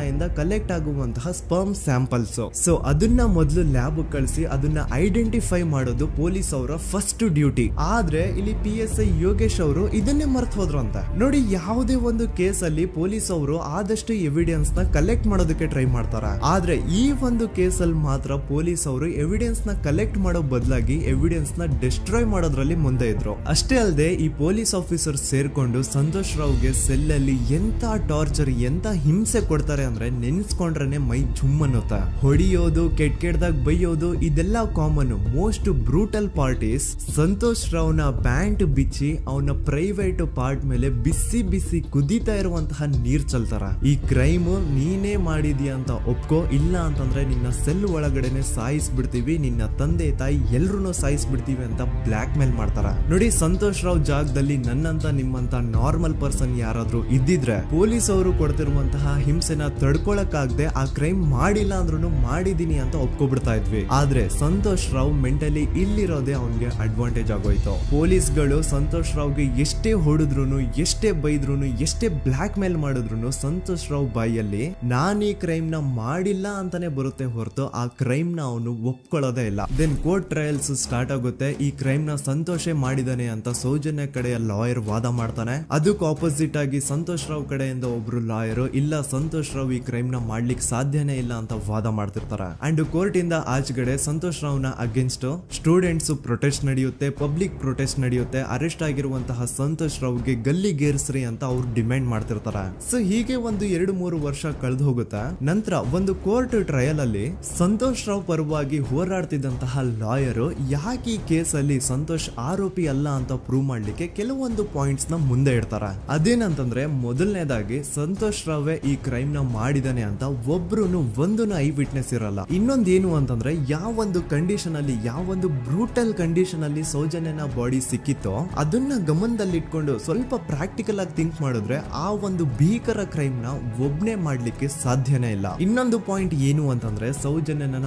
ಇಂದ ಕಲೆಕ್ಟ್ ಆಗುವಂತಹ ಸ್ಪರ್ಮ್ ಸ್ಯಾಂಪಲ್ಸ್. ಸೊ ಅದನ್ನ ಮೊದಲು ಲ್ಯಾಬ್ ಕಳಿಸಿ ಅದನ್ನ ಐಡೆಂಟಿಫೈ ಮಾಡೋದು ಪೊಲೀಸ್ ಅವರ ಫಸ್ಟ್ ಡ್ಯೂಟಿ. ಆದ್ರೆ ಇಲ್ಲಿ PSI ಯೋಗೇಶ್ ಅವರು ಇದನ್ನೇ ಮರ್ತು ಹೋದ್ರು ಅಂತ ನೋಡಿ. ಯಾವುದೇ ಒಂದು ಕೇಸ್ ಅಲ್ಲಿ ಪೊಲೀಸ್ ಅವರು ಆದಷ್ಟು ಎವಿಡೆನ್ಸ್ ನ ಕಲೆಕ್ಟ್ ಮಾಡೋದಕ್ಕೆ ಟ್ರೈ ಮಾಡ್ತಾರ. ಆದ್ರೆ ಈ ಒಂದು ಕೇಸ್ ಅಲ್ಲಿ ಮಾತ್ರ ಪೊಲೀಸ್ ಅವರು ಎವಿಡೆನ್ಸ್ ನ ಕಲೆಕ್ಟ್ ಮಾಡೋ ಬದಲಾಗಿ ಎವಿಡೆನ್ಸ್ ನ ಡಿಸ್ಟ್ರಾಯ್ ಮಾಡೋದ್ರಲ್ಲಿ ಮುಂದೆ ಇದ್ರು. ಅಷ್ಟೇ ಅಲ್ಲದೆ ಈ ಪೊಲೀಸ್ ಆಫೀಸರ್ ಸೇರ್ಕೊಂಡು ಸಂತೋಷ್ ರಾವ್ಗೆ ಸೆಲ್ ಅಲ್ಲಿ ಎಂತ ಟಾರ್ಚರ್, ಎಂತ ಹಿಂಸೆ ಕೊಡ್ತಾರೆ ಅಂದ್ರೆ ನೆನ್ಸ್ಕೊಂಡ್ರೆ ಮೈ ಜುಮ್ ಅನ್ನುತ್ತಾ. ಹೊಡಿಯೋದು, ಕೆಟ್ಟದಾಗ ಬೈಯೋದು, ಇದೆಲ್ಲ common. Most brutal parties Santosh ರಾವ್ನ ಪ್ಯಾಂಟ್ ಬಿಚ್ಚಿ ಅವನ ಪ್ರೈವೇಟ್ ಪಾರ್ಟ್ ಮೇಲೆ ಬಿಸಿ ಬಿಸಿ ಕುದೀತಾ ಇರುವಂತಹ ನೀರ್ ಚಲ್ತಾರ. ಈ ಕ್ರೈಮ್ ನೀನೇ ಮಾಡಿದ್ಯಾ ಅಂತ ಒಪ್ಕೋ, ಇಲ್ಲ ಅಂತಂದ್ರೆ ನಿನ್ನ ಸೆಲ್ ಒಳಗಡೆನೆ ಸಾಯಿಸ್ಬಿಡ್ತೀವಿ, ನಿನ್ನ ತಂದೆ ತಾಯಿ ಎಲ್ರು ಸಾಯಿಸ್ಬಿಡ್ತೀವಿ ಅಂತ ಬ್ಲಾಕ್ ಮೇಲ್ ಮಾಡ್ತಾರ. ನೋಡಿ, ಸಂತೋಷ್ ರಾವ್ ಜಾಗದಲ್ಲಿ ನನ್ನಂತ ನಿಮ್ಮಂತ ನಾರ್ಮಲ್ ಪರ್ಸನ್ ಯಾರಾದ್ರೂ ಇದ್ದಿದ್ರೆ ಪೊಲೀಸ್ ಅವರು ಕೊಡ್ತಿರುವಂತಹ ಹಿಂಸೆನ ತಡ್ಕೊಳಕ್ಕಾಗದೆ ಆ ಕ್ರೈಮ್ ಮಾಡಿಲ್ಲ ಅಂದ್ರೂ ಮಾಡಿದೀನಿ ಅಂತ ಒಪ್ಕೊಬಿಡ್ತಾ ಇದ್ವಿ. ಆದ್ರೆ ಸಂತೋಷ್ ರಾವ್ ಮೆಂಟಲಿ ಇಲ್ಲಿರೋದೇ ಅವನ್ಗೆ ಅಡ್ವಾಂಟೇಜ್ ಆಗೋಯ್ತು. ಪೊಲೀಸ್ಗಳು ಸಂತೋಷ್ ರಾವ್ಗೆ ಎಷ್ಟೇ ಹೊಡೆದ್ರು, ಎಷ್ಟೇ ಬೈದ್ರು, ಎಷ್ಟೇ ಬ್ಲಾಕ್ ಮೇಲ್ ಮಾಡಿದ್ರು ಸಂತೋಷ್ ರಾವ್ ಬಾಯಲ್ಲಿ ನಾನ್ ಈ ಕ್ರೈಮ್ ನ ಮಾಡಿಲ್ಲ ಅಂತಾನೆ ಬರುತ್ತೆ ಹೊರತು ಆ ಕ್ರೈಮ್ ನ ಅವನು ಒಪ್ಕೊಳ್ಳೋದೇ ಇಲ್ಲ. ದೆನ್ ಕೋರ್ಟ್ ಟ್ರಯಲ್ಸ್ ಸ್ಟಾರ್ಟ್ ಆಗುತ್ತೆ. ಈ ಕ್ರೈಮ್ ನ ಸಂತೋಷೇ ಮಾಡಿದಾನೆ ಅಂತ ಸೌಜನ್ಯ ಕಡೆಯ ಲಾಯರ್ ವಾದ ಮಾಡ್ತಾನೆ. ಅದಕ್ಕೆ ಆಪೋಸಿಟ್ ಆಗಿ ಸಂತೋಷ್ ರಾವ್ ಕಡೆಯಿಂದ ಒಬ್ರು ಲಾಯರ್ ಇಲ್ಲ, ಸಂತೋಷ್ ರಾವ್ ಈ ಕ್ರೈಮ್ ನ ಮಾಡ್ಲಿಕ್ಕೆ ಸಾಧ್ಯನೇ ಇಲ್ಲ ಅಂತ ವಾದ ಮಾಡ್ತಿರ್ತಾರೆ. ಅಂಡ್ ಕೋರ್ಟ್ ಇಂದ ಆಚೆಗಡೆ ಸಂತೋಷ್ ರಾವ್ ನ ಅಗೇನ್ಸ್ಟ್ ಸ್ಟೂಡೆಂಟ್ಸ್ ಪ್ರೊಟೆಸ್ಟ್ ನಡೆಯುತ್ತೆ, ಪಬ್ಲಿಕ್ ಪ್ರೊಟೆಸ್ಟ್ ನಡೆಯುತ್ತೆ. ಅರೆಸ್ಟ್ ಆಗಿರುವಂತಹ ಸಂತೋಷ್ ರಾವ್ಗೆ ಗಲ್ಲಿಗೇರಿಸ್ರಿ ಅಂತ ಅವ್ರು ಡಿಮ್ಯಾಂಡ್ ಮಾಡ್ತಿರ್ತಾರೆ. ಸೊ ಹೀಗೆ ಒಂದು 2-3 ವರ್ಷ ಕಳೆದು ಹೋಗುತ್ತೆ. ನಂತರ ಒಂದು ಕೋರ್ಟ್ ಟ್ರಯಲ್ ಅಲ್ಲಿ ಸಂತೋಷ್ ರಾವ್ ಪರವಾಗಿ ಹೋರಾಡ್ತಿದ್ದಂತಹ ಲಾಯರ್ ಯಾಕೆ ಈ ಕೇಸ್ ಅಲ್ಲಿ ಸಂತೋಷ್ ಆರೋಪಿ ಅಲ್ಲ ಅಂತ ಪ್ರೂವ್ ಮಾಡ್ಲಿಕ್ಕೆ ಕೆಲವೊಂದು ಪಾಯಿಂಟ್ಸ್ ನ ಮುಂದೆ ಇಡ್ತಾರೆ. ಅದೇನಂತಂದ್ರೆ, ಮೊದಲನೇದಾಗಿ ಸಂತೋಷ್ ರಾವ್ ಈ ಕ್ರೈಮ್ ನ ಮಾಡಿದಾನೆ ಅಂತ ಒಬ್ರು ಒಂದು ಐ ವಿಟ್ನೆಸ್ ಇರಲ್ಲ. ಇನ್ನೊಂದೇನು ಅಂತಂದ್ರೆ, ಯಾವೊಂದು ಕಂಡೀಷನ್ ಅಲ್ಲಿ, ಯಾವೊಂದು ಬ್ರೂಟಲ್ ಕಂಡೀಷನ್ ಅಲ್ಲಿ ಸೌಜನ್ಯನ ಬಾಡಿ ಸಿಕ್ಕಿತ್ತೋ ಅದನ್ನ ಗಮನದಲ್ಲಿಟ್ಕೊಂಡು ಸ್ವಲ್ಪ ಪ್ರಾಕ್ಟಿಕಲ್ ಆಗಿ ಥಿಂಕ್ ಮಾಡಿದ್ರೆ ಆ ಒಂದು ಭೀಕರ ಕ್ರೈಮ್ ನ ಒಬ್ನೇ ಮಾಡ್ಲಿಕ್ಕೆ ಸಾಧ್ಯನೇ ಇಲ್ಲ. ಇನ್ನೊಂದು ಪಾಯಿಂಟ್ ಏನು ಅಂತಂದ್ರೆ, ಸೌಜನ್ಯನ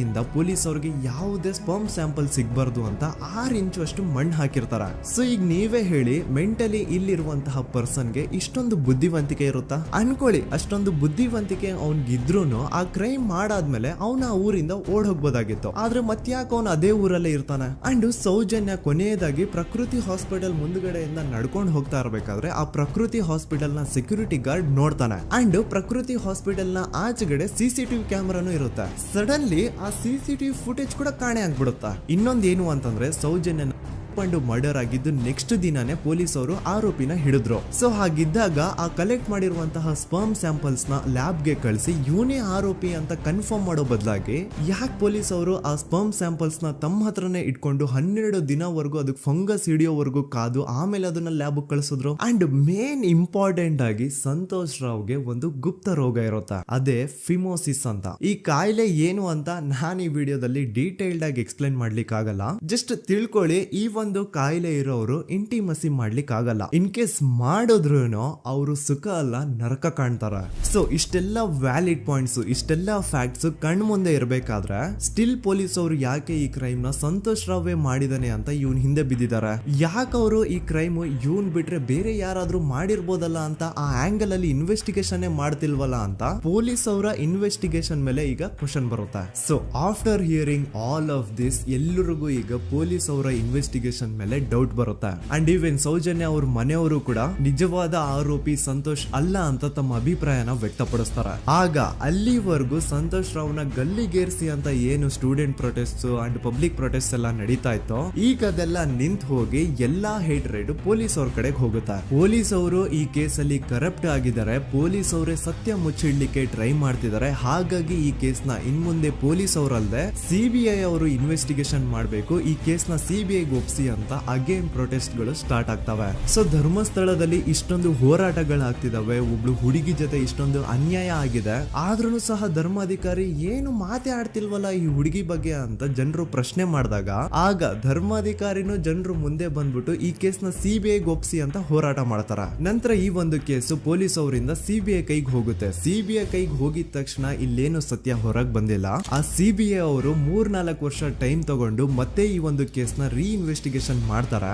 ಇಂದ ಪೊಲೀಸ್ ಅವ್ರಿಗೆ ಯಾವುದೇ ಸ್ಪರ್ಮ್ ಸ್ಯಾಂಪಲ್ ಸಿಗ್ಬಾರ್ದು ಅಂತ 6 ಇಂಚು ಅಷ್ಟು ಮಣ್ಣು ಹಾಕಿರ್ತಾರ. ಸೊ ಈಗ ನೀವೇ ಹೇಳಿ, ಮೆಂಟಲಿ ಇಲ್ಲಿರುವಂತಹ ಪರ್ಸನ್ಗೆ ಇಷ್ಟೊಂದು ಬುದ್ಧಿವಂತಿಕೆ ಇರುತ್ತಾ ಅನ್ಕೊಳ್ಳಿ. ಅಷ್ಟೊಂದು ಬುದ್ಧಿವಂತಿಕೆ ಅವ್ನಿಗಿದ್ರೂನು ಆ ಕ್ರೈಮ್ ಮಾಡಾದ್ಮೇಲೆ ಅವನ ಆ ಊರಿಂದ ಓಡ್ ಹೋಗ್ಬೋದಾಗಿತ್ತು. ಆದ್ರೆ ಮತ್ತ್ಯಾಕೆ ಅವನು ಅದೇ ಊರಲ್ಲೇ ಇರ್ತಾನೆ. ಅಂಡ್ ಸೌಜನ್ಯ ಕೊನೆಯದಾಗಿ ಪ್ರಕೃತಿ ಹಾಸ್ಪಿಟಲ್ ಮುಂದ್ಗಡೆಯಿಂದ ನಡ್ಕೊಂಡು ಹೋಗ್ತಾ ಇರ್ಬೇಕಾದ್ರೆ ಆ ಪ್ರಕೃತಿ ಹಾಸ್ಪಿಟಲ್ ನ ಸೆಕ್ಯೂರಿಟಿ ಗಾರ್ಡ್ ನೋಡ್ತಾನೆ. ಅಂಡ್ ಪ್ರಕೃತಿ ಹಾಸ್ಪಿಟಲ್ ನ ಆಚೆಗಡೆ CCTV ಕ್ಯಾಮೆರಾನು ಇರುತ್ತೆ. ಸಡನ್ಲಿ ಆ CCTV ಫುಟೇಜ್ ಕೂಡ ಕಾಣೆ ಆಗ್ಬಿಡುತ್ತಾ. ಇನ್ನೊಂದೇನು ಅಂತಂದ್ರೆ, ಸೌಜನ್ಯ ಮರ್ಡರ್ ಆಗಿದ್ದು ನೆಕ್ಸ್ಟ್ ದಿನಾನೇ ಪೊಲೀಸ್ ಅವರು ಆರೋಪಿನ ಹಿಡಿದ್ರು. ಸೊ ಹಾಗಿದ್ದಾಗ ಆ ಕಲೆಕ್ಟ್ ಮಾಡಿರುವಂತಹ ಸ್ಪರ್ಮ್ ಸ್ಯಾಂಪಲ್ಸ್ ನ ಲ್ಯಾಬ್ ಗೆ ಕಳಿಸಿ ಇವನೇ ಆರೋಪಿ ಅಂತ ಕನ್ಫರ್ಮ್ ಮಾಡೋ ಬದಲಾಗಿ ಯಾಕೆ ಪೊಲೀಸ್ ಅವರು ಆ ಸ್ಪರ್ಮ್ ಸ್ಯಾಂಪಲ್ಸ್ ನ ತಮ್ಮ ಹತ್ರನೇ ಇಟ್ಕೊಂಡು 12 ದಿನವರೆಗೂ ಅದಕ್ಕೆ ಫಂಗಸ್ ಹಿಡಿಯೋವರೆಗೂ ಕಾದು ಆಮೇಲೆ ಅದನ್ನ ಲ್ಯಾಬ್ ಕಳಿಸಿದ್ರು. ಅಂಡ್ ಮೇನ್ ಇಂಪಾರ್ಟೆಂಟ್ ಆಗಿ ಸಂತೋಷ್ ರಾವ್ಗೆ ಒಂದು ಗುಪ್ತ ರೋಗ ಇರುತ್ತೆ, ಅದೇ ಫಿಮೋಸಿಸ್ ಅಂತ. ಈ ಕಾಯಿಲೆ ಏನು ಅಂತ ನಾನು ಈ ವಿಡಿಯೋದಲ್ಲಿ ಡೀಟೇಲ್ಡ್ ಆಗಿ ಎಕ್ಸ್ಪ್ಲೈನ್ ಮಾಡ್ಲಿಕ್ಕೆ ಆಗಲ್ಲ. ಜಸ್ಟ್ ತಿಳ್ಕೊಳ್ಳಿ, ಈ ಒಂದು ಕಾಯಿಲೆ ಇರೋರು ಇಂಟಿಮಸಿ ಮಾಡ್ಲಿಕ್ಕೆ ಆಗಲ್ಲ. ಇನ್ ಕೇಸ್ ಮಾಡಿದ್ರು ಅವರು ಸುಖ ಅಲ್ಲ ನರಕ ಕಾಣ್ತಾರ. ಸೊ ಇಷ್ಟೆಲ್ಲ ವ್ಯಾಲಿಡ್ ಪಾಯಿಂಟ್ಸ್, ಇಷ್ಟೆಲ್ಲ ಫ್ಯಾಕ್ಟ್ಸ್ ಕಣ್ ಮುಂದೆ ಇರಬೇಕಾದ್ರೆ ಸ್ಟಿಲ್ ಪೊಲೀಸ್ ಅವರು ಯಾಕೆ ಈ ಕ್ರೈಮ್ ನ ಸಂತೋಷ್ ರಾವೇ ಮಾಡಿದಾನೆ ಅಂತ ಇವನ್ ಹಿಂದೆ ಬಿದ್ದಿದ್ದಾರೆ. ಯಾಕೆ ಅವರು ಈ ಕ್ರೈಮ್ ಇವನ್ ಬಿಟ್ರೆ ಬೇರೆ ಯಾರಾದ್ರೂ ಮಾಡಿರ್ಬೋದಲ್ಲ ಅಂತ ಆ ಆಂಗಲ್ ಅಲ್ಲಿ ಇನ್ವೆಸ್ಟಿಗೇಷನ್ ಮಾಡ್ತಿಲ್ವಲ್ಲ ಅಂತ ಪೊಲೀಸ್ ಅವರ ಇನ್ವೆಸ್ಟಿಗೇಷನ್ ಮೇಲೆ ಈಗ ಕ್ವಶನ್ ಬರುತ್ತೆ. So after hearing all of this, ಎಲ್ಲರಿಗೂ ಈಗ ಪೊಲೀಸ್ ಅವರ ಇನ್ವೆಸ್ಟಿಗೇಷನ್ ಇನ್ವೆಸ್ಟಿಗೇಷನ್ ಮೇಲೆ ಡೌಟ್ ಬರುತ್ತೆ. ಅಂಡ್ ಈವನ್ ಸೌಜನ್ಯ ಅವ್ರ ಮನೆಯವರು ಕೂಡ ನಿಜವಾದ ಆರೋಪಿ ಸಂತೋಷ್ ಅಲ್ಲ ಅಂತ ತಮ್ಮ ಅಭಿಪ್ರಾಯನ ವ್ಯಕ್ತಪಡಿಸ್ತಾರೆ. ಆಗ ಅಲ್ಲಿವರೆಗೂ ಸಂತೋಷ್ ರಾವ್ನ ಗಲ್ಲಿಗೇರಿಸಿ ಅಂತ ಏನು student protest and public protest ಎಲ್ಲ ನಡೀತಾ ಇತ್ತು, ಈಗ ಅದೆಲ್ಲ ನಿಂತು ಹೋಗಿ ಎಲ್ಲಾ ಹೇಟ್ರೇಡ್ ಪೊಲೀಸ್ ಅವ್ರ ಕಡೆಗೆ ಹೋಗುತ್ತೆ. ಪೊಲೀಸ್ ಅವರು ಈ ಕೇಸಲ್ಲಿ ಕರಪ್ಟ್ ಆಗಿದ್ದಾರೆ, ಪೊಲೀಸ್ ಅವರೇ ಸತ್ಯ ಮುಚ್ಚಿಡ್ಲಿಕ್ಕೆ ಟ್ರೈ ಮಾಡ್ತಿದ್ದಾರೆ. ಹಾಗಾಗಿ ಈ ಕೇಸ್ ನ ಇನ್ಮುಂದೆ ಪೊಲೀಸ್ ಅವರಲ್ಲದೆ ಸಿಬಿಐ ಅವರು ಇನ್ವೆಸ್ಟಿಗೇಷನ್ ಮಾಡಬೇಕು, ಈ ಕೇಸ್ ನ ಸಿಬಿಐ ಒಪ್ಸಿ ಅಂತ ಅಗೇನ್ ಪ್ರೊಟೆಸ್ಟ್ ಗಳು ಸ್ಟಾರ್ಟ್ ಆಗ್ತವೆ. ಸೊ ಧರ್ಮಸ್ಥಳದಲ್ಲಿ ಇಷ್ಟೊಂದು ಹೋರಾಟಗಳಾಗ್ತಿದಾವೆ, ಒಬ್ಳು ಹುಡುಗಿ ಜೊತೆ ಇಷ್ಟೊಂದು ಅನ್ಯಾಯ ಆಗಿದೆ, ಆದ್ರೂ ಸಹ ಧರ್ಮಾಧಿಕಾರಿ ಏನು ಮಾತೇ ಆಡ್ತಿಲ್ವಲ್ಲ ಈ ಹುಡುಗಿ ಬಗ್ಗೆ ಅಂತ ಜನರು ಪ್ರಶ್ನೆ ಮಾಡಿದಾಗ ಆಗ ಧರ್ಮಾಧಿಕಾರಿನೂ ಜನರು ಮುಂದೆ ಬಂದ್ಬಿಟ್ಟು ಈ ಕೇಸ್ ನ ಸಿಬಿಐ ಒಪ್ಸಿ ಅಂತ ಹೋರಾಟ ಮಾಡ್ತಾರ. ನಂತರ ಈ ಒಂದು ಕೇಸು ಪೊಲೀಸ್ ಅವರಿಂದ ಸಿಬಿಐ ಕೈಗೆ ಹೋಗುತ್ತೆ. ಸಿಬಿಐ ಕೈಗೆ ಹೋಗಿದ ತಕ್ಷಣ ಇಲ್ಲೇನು ಸತ್ಯ ಹೊರಗೆ ಬಂದಿಲ್ಲ. ಆ ಸಿಬಿಐ ಅವರು 3-4 ವರ್ಷ ಟೈಮ್ ತಗೊಂಡು ಮತ್ತೆ ಈ ಒಂದು ಕೇಸ್ ನ ರೀ ಇನ್ವೆಸ್ಟಿಗೇಷನ್ ಮಾಡ್ತಾರ.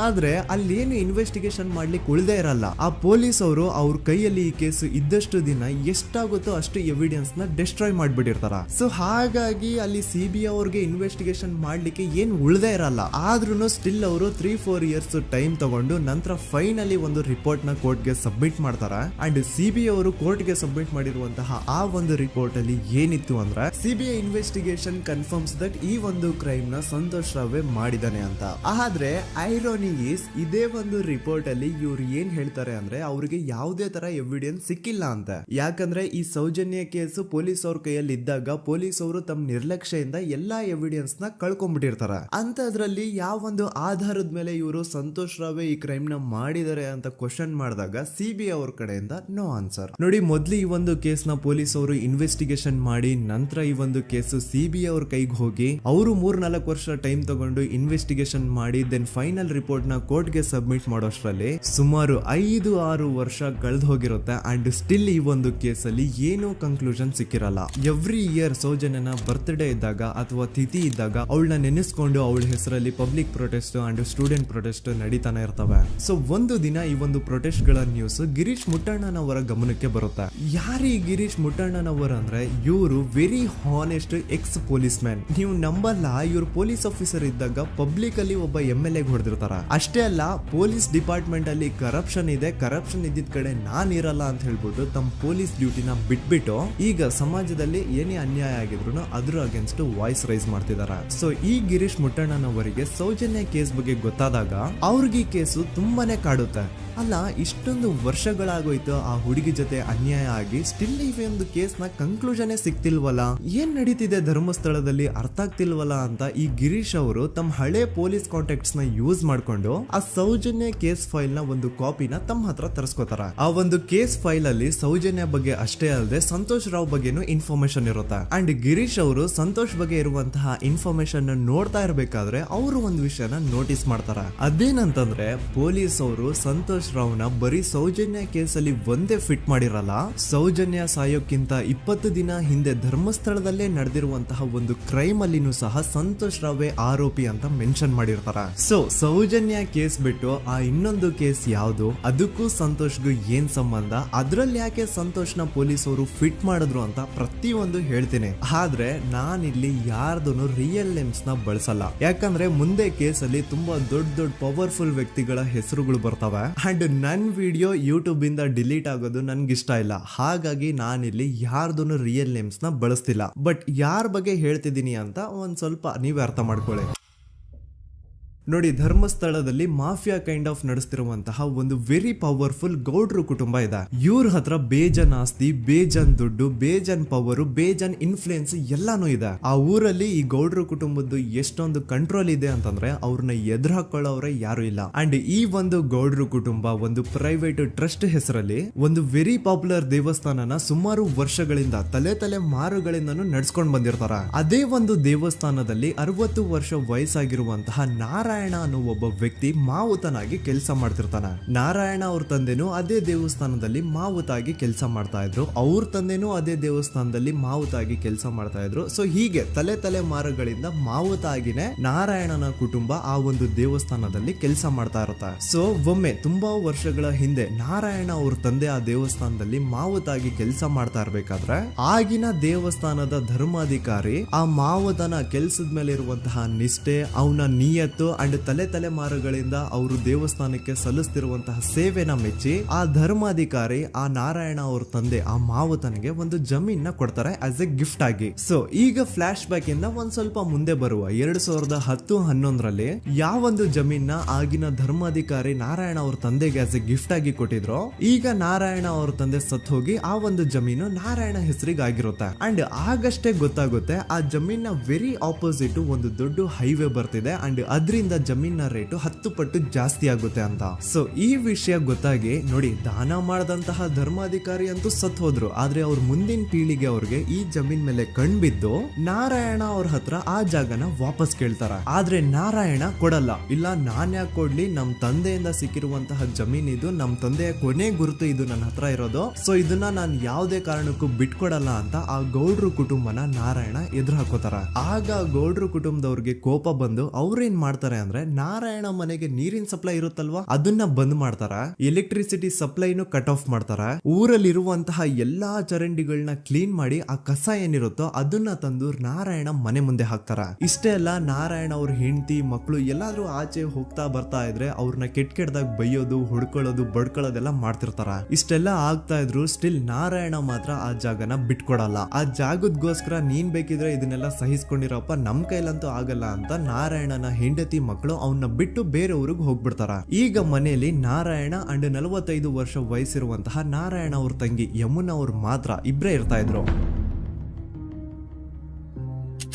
ಆದ್ರೆ ಅಲ್ಲೇನು ಇನ್ವೆಸ್ಟಿಗೇಷನ್ ಮಾಡ್ಲಿಕ್ಕೆ ಉಳ್ದೇ ಇರಲ್ಲ. ಆ ಪೊಲೀಸ್ ಅವರು ಅವ್ರ ಕೈಯಲ್ಲಿ ಈ ಕೇಸು ಇದ್ದಷ್ಟು ದಿನ ಎಷ್ಟಾಗುತ್ತೋ ಅಷ್ಟು ಎವಿಡೆನ್ಸ್ ನ ಡಿಸ್ಟ್ರಾಯ್ ಮಾಡ್ಬಿಟ್ಟಿರ್ತಾರ. ಸೊ ಹಾಗಾಗಿ ಅಲ್ಲಿ ಸಿಬಿಐ ಅವ್ರಿಗೆ ಇನ್ವೆಸ್ಟಿಗೇಷನ್ ಮಾಡ್ಲಿಕ್ಕೆ ಏನ್ ಉಳ್ದೇ ಇರಲ್ಲ. ಆದ್ರೂ ಸ್ಟಿಲ್ ಅವರು 3-4 ಇಯರ್ಸ್ ಟೈಮ್ ತಗೊಂಡು ನಂತರ ಫೈನಲಿ ಒಂದು ರಿಪೋರ್ಟ್ ನ ಕೋರ್ಟ್ ಗೆ ಸಬ್ಮಿಟ್ ಮಾಡ್ತಾರ. ಅಂಡ್ ಸಿಬಿಐ ಅವರು ಕೋರ್ಟ್ ಗೆ ಸಬ್ಮಿಟ್ ಮಾಡಿರುವಂತಹ ಆ ಒಂದು ರಿಪೋರ್ಟ್ ಅಲ್ಲಿ ಏನಿತ್ತು ಅಂದ್ರೆ ಸಿಬಿಐ ಇನ್ವೆಸ್ಟಿಗೇಷನ್ ಕನ್ಫರ್ಮ್ಸ್ ದಟ್ ಈ ಒಂದು ಕ್ರೈಮ್ ನ ಸಂತೋಷ್ ರಾವ್ ಮಾಡಿದಾನೆ ಅಂತ. ಆದ್ರೆ ಐರಾನಿ ಈಸ್ ಇದೇ ಒಂದು ರಿಪೋರ್ಟ್ ಅಲ್ಲಿ ಇವ್ರು ಏನ್ ಹೇಳ್ತಾರೆ ಅಂದ್ರೆ ಅವ್ರಿಗೆ ಯಾವುದೇ ತರ ಎವಿಡೆನ್ಸ್ ಸಿಕ್ಕಿಲ್ಲ ಅಂತ. ಯಾಕಂದ್ರೆ ಈ ಸೌಜನ್ಯ ಕೇಸ್ ಪೊಲೀಸ್ ಅವ್ರ ಕೈಯಲ್ಲಿ ಇದ್ದಾಗ ಪೊಲೀಸ್ ಅವರು ತಮ್ಮ ನಿರ್ಲಕ್ಷ್ಯದಿಂದ ಎಲ್ಲಾ ಎವಿಡೆನ್ಸ್ ನ ಕಳ್ಕೊಂಡ್ಬಿಟ್ಟಿರ್ತಾರ. ಅಂತದ್ರಲ್ಲಿ ಯಾವ ಒಂದು ಆಧಾರದ ಮೇಲೆ ಇವರು ಸಂತೋಷ್ ರಾವ್ ಈ ಕ್ರೈಮ್ ನ ಮಾಡಿದ್ದಾರೆ ಅಂತ ಕ್ವಶನ್ ಮಾಡಿದಾಗ ಸಿಬಿಐ ಅವ್ರ ಕಡೆಯಿಂದ ನೋ ಆನ್ಸರ್. ನೋಡಿ, ಮೊದ್ಲು ಈ ಒಂದು ಕೇಸ್ ನ ಪೊಲೀಸ್ ಅವರು ಇನ್ವೆಸ್ಟಿಗೇಷನ್ ಮಾಡಿ ನಂತರ ಈ ಒಂದು ಕೇಸು ಸಿಬಿಐ ಅವ್ರ ಕೈಗೆ ಹೋಗಿ ಅವರು 3-4 ವರ್ಷ ಟೈಮ್ ತಗೊಂಡು ಇನ್ವೆಸ್ಟಿಗೇಷನ್ ಮಾಡಿ ದೆನ್ ಫೈನಲ್ ರಿಪೋರ್ಟ್ ನ ಕೋರ್ಟ್ ಗೆ ಸಬ್ಮಿಟ್ ಮಾಡೋಷ್ಟ್ರಲ್ಲಿ ಸುಮಾರು 5-6 ವರ್ಷ ಕಳೆದು ಹೋಗಿರುತ್ತೆ. ಅಂಡ್ ಸ್ಟಿಲ್ ಈ ಒಂದು ಕೇಸ್ ಅಲ್ಲಿ ಏನೂ ಕನ್ಕ್ಲೂಷನ್ ಸಿಕ್ಕಿರಲ್ಲ. ಎವ್ರಿ ಇಯರ್ ಸೌಜನ್ಯನ ಬರ್ತ್ಡೇ ಇದ್ದಾಗ ಅಥವಾ ತಿಥಿ ಇದ್ದಾಗ ಅವಳನ್ನ ನೆನೆಸ್ಕೊಂಡು ಅವಳ ಹೆಸರಲ್ಲಿ public protest and student protest ನಡೀತಾನೆ ಇರ್ತವೆ. ಸೊ ಒಂದು ದಿನ ಈ ಒಂದು ಪ್ರೊಟೆಸ್ಟ್ ಗಳ ನ್ಯೂಸ್ ಗಿರೀಶ್ ಮುಟ್ಟಣ್ಣನವರ ಗಮನಕ್ಕೆ ಬರುತ್ತೆ. ಯಾರೀ ಗಿರೀಶ್ ಮುಟ್ಟಣ್ಣನವರ ಅಂದ್ರೆ ಇವರು very honest X police man. ನೀವು ನಂಬಲ್ಲ, ಇವ್ರು ಪೊಲೀಸ್ ಆಫೀಸರ್ ಇದ್ದಾಗ ಪಬ್ಲಿಕ್ ಅಲ್ಲಿ ಒಬ್ಬ MLA ಹೊಡೆದಿರ್ತಾರ. ಅಷ್ಟೇ ಅಲ್ಲ, ಪೊಲೀಸ್ ಡಿಪಾರ್ಟ್ಮೆಂಟ್ ಅಲ್ಲಿ ಕರಪ್ಷನ್ ಇದೆ, ಕರಪ್ಷನ್ ಇದ್ದಿದ್ ಕಡೆ ನಾನ್ ಇರಲ್ಲ ಅಂತ ಹೇಳ್ಬಿಟ್ಟು ತಮ್ಮ ಪೊಲೀಸ್ ಡ್ಯೂಟಿನ ಬಿಟ್ಬಿಟ್ಟು ಈಗ ಸಮಾಜದಲ್ಲಿ ಏನೇ ಅನ್ಯಾಯ ಆಗಿದ್ರು ಅದ್ರ ಅಗೇನ್ಸ್ಟ್ ವಾಯ್ಸ್ ರೈಸ್ ಮಾಡ್ತಿದಾರ. ಸೊ ಈ ಗಿರೀಶ್ ಮುಟ್ಟಣ್ಣನವರಿಗೆ ಸೌಜನ್ಯ ಕೇಸ್ ಬಗ್ಗೆ ಗೊತ್ತಾದಾಗ ಅವ್ರಿಗೆ ಈ ಕೇಸು ತುಂಬಾನೇ ಕಾಡುತ್ತೆ. ಅಲ್ಲ, ಇಷ್ಟೊಂದು ವರ್ಷಗಳಾಗೋಯ್ತು ಆ ಹುಡುಗಿ ಜೊತೆ ಅನ್ಯಾಯ ಆಗಿ, ಸ್ಟಿಲ್ ಈ ಒಂದು ಕೇಸ್ ನ ಕನ್ಕ್ಲೂಷನ್ ಸಿಕ್ತಿಲ್ವಲ್ಲ, ಏನ್ ನಡೀತಿದೆ ಧರ್ಮಸ್ಥಳದಲ್ಲಿ ಅರ್ಥ ಆಗ್ತಿಲ್ವಲ್ಲ ಅಂತ ಈ ಗಿರೀಶ್ ಅವರು ತಮ್ಮ ಹಳೆ ಪೊಲೀಸ್ ಕಾಂಟ್ಯಾಕ್ಟ್ಸ್ ನ ಯೂಸ್ ಮಾಡ್ಕೊಂಡು ಆ ಸೌಜನ್ಯ ಕೇಸ್ ಫೈಲ್ ನ ಒಂದು ಕಾಪಿನ ತಮ್ಮ ಹತ್ರ ತರಿಸ್ಕೋತಾರ. ಆ ಒಂದು ಕೇಸ್ ಫೈಲ್ ಅಲ್ಲಿ ಸೌಜನ್ಯ ಬಗ್ಗೆ ಅಷ್ಟೇ ಅಲ್ಲದೆ ಸಂತೋಷ್ ರಾವ್ ಬಗ್ಗೆನೂ ಇನ್ಫಾರ್ಮೇಶನ್ ಇರುತ್ತೆ. ಅಂಡ್ ಗಿರೀಶ್ ಅವರು ಸಂತೋಷ್ ಬಗ್ಗೆ ಇರುವಂತಹ ಇನ್ಫಾರ್ಮೇಶನ್ ನೋಡ್ತಾ ಇರ್ಬೇಕಾದ್ರೆ ಅವರು ಒಂದು ವಿಷಯನ ನೋಟಿಸ್ ಮಾಡ್ತಾರ. ಅದೇನಂತಂದ್ರೆ ಪೊಲೀಸ್ ಅವರು ಸಂತೋಷ್ ರಾವ್ನ ಬರೀ ಸೌಜನ್ಯ ಕೇಸಲ್ಲಿ ಒಂದೇ ಫಿಟ್ ಮಾಡಿರಲ್ಲ, ಸೌಜನ್ಯ ಸಾಯೋಕ್ಕಿಂತ 20 ದಿನ ಹಿಂದೆ ಧರ್ಮಸ್ಥಳದಲ್ಲೇ ನಡೆದಿರುವಂತಹ ಒಂದು ಕ್ರೈಮ್ ಅಲ್ಲಿನೂ ಸಹ ಸಂತೋಷ್ ರಾವ್ ಆರೋಪಿ ಅಂತ ಮೆನ್ಷನ್ ಮಾಡಿರ್ತಾರ. ಸೊ ಸೌಜನ್ಯ ಕೇಸ್ ಬಿಟ್ಟು ಆ ಇನ್ನೊಂದು ಕೇಸ್ ಯಾವುದು, ಅದಕ್ಕೂ ಸಂತೋಷ್ಗೂ ಏನ್ ಸಂಬಂಧ, ಅದ್ರಲ್ಲಿ ಯಾಕೆ ಸಂತೋಷ್ನ ಪೊಲೀಸ್ ಅವರು ಫಿಟ್ ಮಾಡಿದ್ರು ಅಂತ ಪ್ರತಿಯೊಂದು ಹೇಳ್ತೀನಿ. ಆದ್ರೆ ನಾನಿಲ್ಲಿ ಯಾರ್ದು ರಿಯಲ್ ನೇಮ್ಸ್ ನ ಬಳಸಲ್ಲ. ಯಾಕಂದ್ರೆ ಮುಂದೆ ಕೇಸಲ್ಲಿ ತುಂಬಾ ದೊಡ್ಡ ಪವರ್ಫುಲ್ ವ್ಯಕ್ತಿಗಳ ಹೆಸರುಗಳು ಬರ್ತವೆ. ಅಂಡ್ ನನ್ ವಿಡಿಯೋ ಯೂಟ್ಯೂಬ್ ಇಂದ ಡಿಲೀಟ್ ಆಗೋದು ನನ್ಗೆ ಇಷ್ಟ ಇಲ್ಲ. ಹಾಗಾಗಿ ನಾನಿಲ್ಲಿ ಯಾರ್ದು ರಿಯಲ್ ನೇಮ್ಸ್ ನ ಬಳಸ್ತಿಲ್ಲ. ಬಟ್ ಯಾರ ಬಗ್ಗೆ ಹೇಳ್ತಿದ್ದೀನಿ ಅಂತ ಒಂದ್ ಸ್ವಲ್ಪ ನೀವೇ ಅರ್ಥ ಮಾಡ್ಕೊಳ್ಳಿ. ನೋಡಿ, ಧರ್ಮಸ್ಥಳದಲ್ಲಿ ಮಾಫಿಯಾ ಕೈಂಡ್ ಆಫ್ ನಡೆಸ್ತಿರುವಂತಹ ಒಂದು ವೆರಿ ಪವರ್ಫುಲ್ ಗೌಡ್ರು ಕುಟುಂಬ ಇದೆ. ಇವ್ರ ಹತ್ರ ಬೇಜನ್ ಆಸ್ತಿ, ಬೇಜನ್ ದುಡ್ಡು, ಬೇಜನ್ ಪವರ್, ಬೇಜನ್ ಇನ್ಫ್ಲೂಯೆನ್ಸ್ ಎಲ್ಲಾನು ಇದೆ. ಆ ಊರಲ್ಲಿ ಈ ಗೌಡ್ರು ಕುಟುಂಬದ್ದು ಎಷ್ಟೊಂದು ಕಂಟ್ರೋಲ್ ಇದೆ ಅಂತಂದ್ರೆ ಅವ್ರನ್ನ ಎದುರು ಹಾಕೊಳ್ಳೋರೆ ಯಾರು ಇಲ್ಲ. ಅಂಡ್ ಈ ಒಂದು ಗೌಡ್ರು ಕುಟುಂಬ ಒಂದು ಪ್ರೈವೇಟ್ ಟ್ರಸ್ಟ್ ಹೆಸರಲ್ಲಿ ಒಂದು ವೆರಿ ಪಾಪ್ಯುಲರ್ ದೇವಸ್ಥಾನನ ಸುಮಾರು ವರ್ಷಗಳಿಂದ ತಲೆ ಮಾರುಗಳಿಂದನೂ ನಡ್ಸ್ಕೊಂಡ್ ಬಂದಿರ್ತಾರ. ಅದೇ ಒಂದು ದೇವಸ್ಥಾನದಲ್ಲಿ 60 ವರ್ಷ ವಯಸ್ಸಾಗಿರುವಂತಹ ನಾರಾಯಣ ಅನ್ನೋ ಒಬ್ಬ ವ್ಯಕ್ತಿ ಮಾವುತನಾಗಿ ಕೆಲಸ ಮಾಡ್ತಿರ್ತಾನೆ. ನಾರಾಯಣ ಅವ್ರ ತಂದೆನೂ ಅದೇ ದೇವಸ್ಥಾನದಲ್ಲಿ ಮಾವುತಾಗಿ ಕೆಲಸ ಮಾಡ್ತಾ ಇದ್ರು, ಅವ್ರ ತಂದೆನೂ ಅದೇ ದೇವಸ್ಥಾನದಲ್ಲಿ ಮಾವುತಾಗಿ ಕೆಲಸ ಮಾಡ್ತಾ ಇದ್ರು. ಸೊ ಹೀಗೆ ತಲೆ ಮಾರುಗಳಿಂದ ಮಾವುತಾಗಿನೇ ನಾರಾಯಣನ ಕುಟುಂಬ ಆ ಒಂದು ದೇವಸ್ಥಾನದಲ್ಲಿ ಕೆಲಸ ಮಾಡ್ತಾ ಇರುತ್ತೆ. ಸೊ ಒಮ್ಮೆ ತುಂಬಾ ವರ್ಷಗಳ ಹಿಂದೆ ನಾರಾಯಣ ಅವ್ರ ತಂದೆ ಆ ದೇವಸ್ಥಾನದಲ್ಲಿ ಮಾವುತಾಗಿ ಕೆಲಸ ಮಾಡ್ತಾ ಇರ್ಬೇಕಾದ್ರೆ ಆಗಿನ ದೇವಸ್ಥಾನದ ಧರ್ಮಾಧಿಕಾರಿ ಆ ಮಾವುತನ ಕೆಲ್ಸದ ಮೇಲೆ ಇರುವಂತಹ ನಿಷ್ಠೆ, ಅವನ ನಿಯತ್ತು ಅಂಡ್ ತಲೆಮಾರುಗಳಿಂದ ಅವರು ದೇವಸ್ಥಾನಕ್ಕೆ ಸಲ್ಲಿಸ್ತಿರುವಂತಹ ಸೇವೆನ ಮೆಚ್ಚಿ ಆ ಧರ್ಮಾಧಿಕಾರಿ ಆ ನಾರಾಯಣ ಅವ್ರ ತಂದೆ ಆ ಮಾವುತನಿಗೆ ಒಂದು ಜಮೀನ್ ಕೊಡ್ತಾರೆ ಆಸ್ ಎ ಗಿಫ್ಟ್ ಆಗಿ. ಸೊ ಈಗ ಫ್ಲಾಶ್ ಬ್ಯಾಕ್ ಇಂದ ಒಂದ್ ಸ್ವಲ್ಪ ಮುಂದೆ ಬರುವ 2010-11ರಲ್ಲಿ ಯಾವೊಂದು ಜಮೀನ ಆಗಿನ ಧರ್ಮಾಧಿಕಾರಿ ನಾರಾಯಣ ಅವ್ರ ತಂದೆಗೆ ಆಸ್ ಎ ಗಿಫ್ಟ್ ಆಗಿ ಕೊಟ್ಟಿದ್ರು, ಈಗ ನಾರಾಯಣ ಅವ್ರ ತಂದೆ ಸತ್ ಹೋಗಿ ಆ ಒಂದು ಜಮೀನು ನಾರಾಯಣ ಹೆಸರಿಗೆ ಆಗಿರುತ್ತೆ. ಅಂಡ್ ಆಗಷ್ಟೇ ಗೊತ್ತಾಗುತ್ತೆ ಆ ಜಮೀನ ವೆರಿ ಆಪೋಸಿಟ್ ಒಂದು ದೊಡ್ಡ ಹೈವೇ ಬರ್ತಿದೆ ಅಂಡ್ ಅದರಿಂದ ಜಮೀನ ರೇಟು 10 ಪಟ್ಟು ಜಾಸ್ತಿ ಆಗುತ್ತೆ ಅಂತ. ಸೊ ಈ ವಿಷಯ ಗೊತ್ತಾಗಿ ನೋಡಿ ದಾನ ಮಾಡದಂತಹ ಧರ್ಮಾಧಿಕಾರಿ ಅಂತೂ ಸತ್ ಹೋದ್ರು, ಆದ್ರೆ ಅವ್ರ ಮುಂದಿನ ಪೀಳಿಗೆ ಅವ್ರಿಗೆ ಈ ಜಮೀನ್ ಮೇಲೆ ಕಣ್ಬಿದ್ದು ನಾರಾಯಣ ಅವ್ರ ಹತ್ರ ಆ ಜಾಗನ ವಾಪಸ್ ಕೇಳ್ತಾರ. ಆದ್ರೆ ನಾರಾಯಣ ಕೊಡಲ್ಲ. ಇಲ್ಲ ನಾನ್ ಯಾಕೆ ಕೊಡ್ಲಿ, ನಮ್ ತಂದೆಯಿಂದ ಸಿಕ್ಕಿರುವಂತಹ ಜಮೀನ್ ಇದು, ನಮ್ ತಂದೆಯ ಕೊನೆ ಗುರುತು ಇದು ನನ್ನ ಹತ್ರ ಇರೋದು, ಸೊ ಇದನ್ನ ನಾನ್ ಯಾವುದೇ ಕಾರಣಕ್ಕೂ ಬಿಟ್ಕೊಡಲ್ಲ ಅಂತ ಆ ಗೌಡ್ರು ಕುಟುಂಬನ ನಾರಾಯಣ ಎದುರು ಹಾಕೋತಾರ. ಆಗ ಗೌಡ್ರು ಕುಟುಂಬದವ್ರಿಗೆ ಕೋಪ ಬಂದು ಅವ್ರೇನ್ ಮಾಡ್ತಾರೆ ಅಂದ್ರೆ ನಾರಾಯಣ ಮನೆಗೆ ನೀರಿನ ಸಪ್ಲೈ ಇರುತ್ತಲ್ವಾ ಅದನ್ನ ಬಂದ್ ಮಾಡ್ತಾರ, ಎಲೆಕ್ಟ್ರಿಸಿಟಿ ಸಪ್ಲೈನು ಕಟ್ ಆಫ್ ಮಾಡ್ತಾರ, ಊರಲ್ಲಿರುವಂತಹ ಎಲ್ಲಾ ಚರಂಡಿಗಳನ್ನ ಕ್ಲೀನ್ ಮಾಡಿ ಆ ಕಸ ಏನಿರುತ್ತೋ ಅದನ್ನ ತಂದು ನಾರಾಯಣ ಮನೆ ಮುಂದೆ ಹಾಕ್ತಾರ. ಇಷ್ಟೇ ಅಲ್ಲ, ನಾರಾಯಣ ಅವ್ರ ಹೆಂಡತಿ ಮಕ್ಕಳು ಎಲ್ಲಾದ್ರೂ ಆಚೆ ಹೋಗ್ತಾ ಬರ್ತಾ ಇದ್ರೆ ಅವ್ರನ್ನ ಕೆಟ್ಟದಾಗ ಬೈಯೋದು, ಹೊಡ್ಕೊಳ್ಳೋದು, ಬಡ್ಕೊಳ್ಳೋದೆಲ್ಲ ಮಾಡ್ತಿರ್ತಾರ. ಇಷ್ಟೆಲ್ಲ ಆಗ್ತಾ ಇದ್ರು ಸ್ಟಿಲ್ ನಾರಾಯಣ ಮಾತ್ರ ಆ ಜಾಗನ ಬಿಟ್ಕೊಡಲ್ಲ. ಆ ಜಾಗದ್ಗೋಸ್ಕರ ನೀನ್ ಬೇಕಿದ್ರೆ ಇದನ್ನೆಲ್ಲ ಸಹಿಸ್ಕೊಂಡಿರಪ್ಪ, ನಮ್ ಕೈಲಂತೂ ಆಗಲ್ಲ ಅಂತ ನಾರಾಯಣನ ಹೆಂಡತಿ ಮಕ್ಕಳು ಅವನ್ನ ಬಿಟ್ಟು ಬೇರೆ ಊರಿಗೆ ಹೋಗ್ಬಿಡ್ತಾರ. ಈಗ ಮನೆಯಲ್ಲಿ ನಾರಾಯಣ ಅಂಡ್ 45 ವರ್ಷ ವಯಸ್ಸಿರುವಂತಹ ನಾರಾಯಣ ಅವ್ರ ತಂಗಿ ಯಮುನಾ ಅವ್ರು ಮಾತ್ರ ಇಬ್ರೇ ಇರ್ತಾ ಇದ್ರು.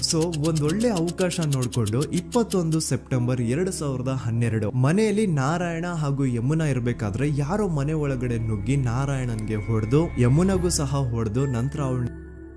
ಸೊ ಒಂದೊಳ್ಳೆ ಅವಕಾಶ ನೋಡ್ಕೊಂಡು 21 ಸೆಪ್ಟೆಂಬರ್ 2012 ಮನೆಯಲ್ಲಿ ನಾರಾಯಣ ಹಾಗೂ ಯಮುನಾ ಇರ್ಬೇಕಾದ್ರೆ ಯಾರೋ ಮನೆ ಒಳಗಡೆ ನುಗ್ಗಿ ನಾರಾಯಣನ್ಗೆ ಹೊಡೆದು ಯಮುನಾಗೂ ಸಹ ಹೊಡೆದು ನಂತರ ಅವಳು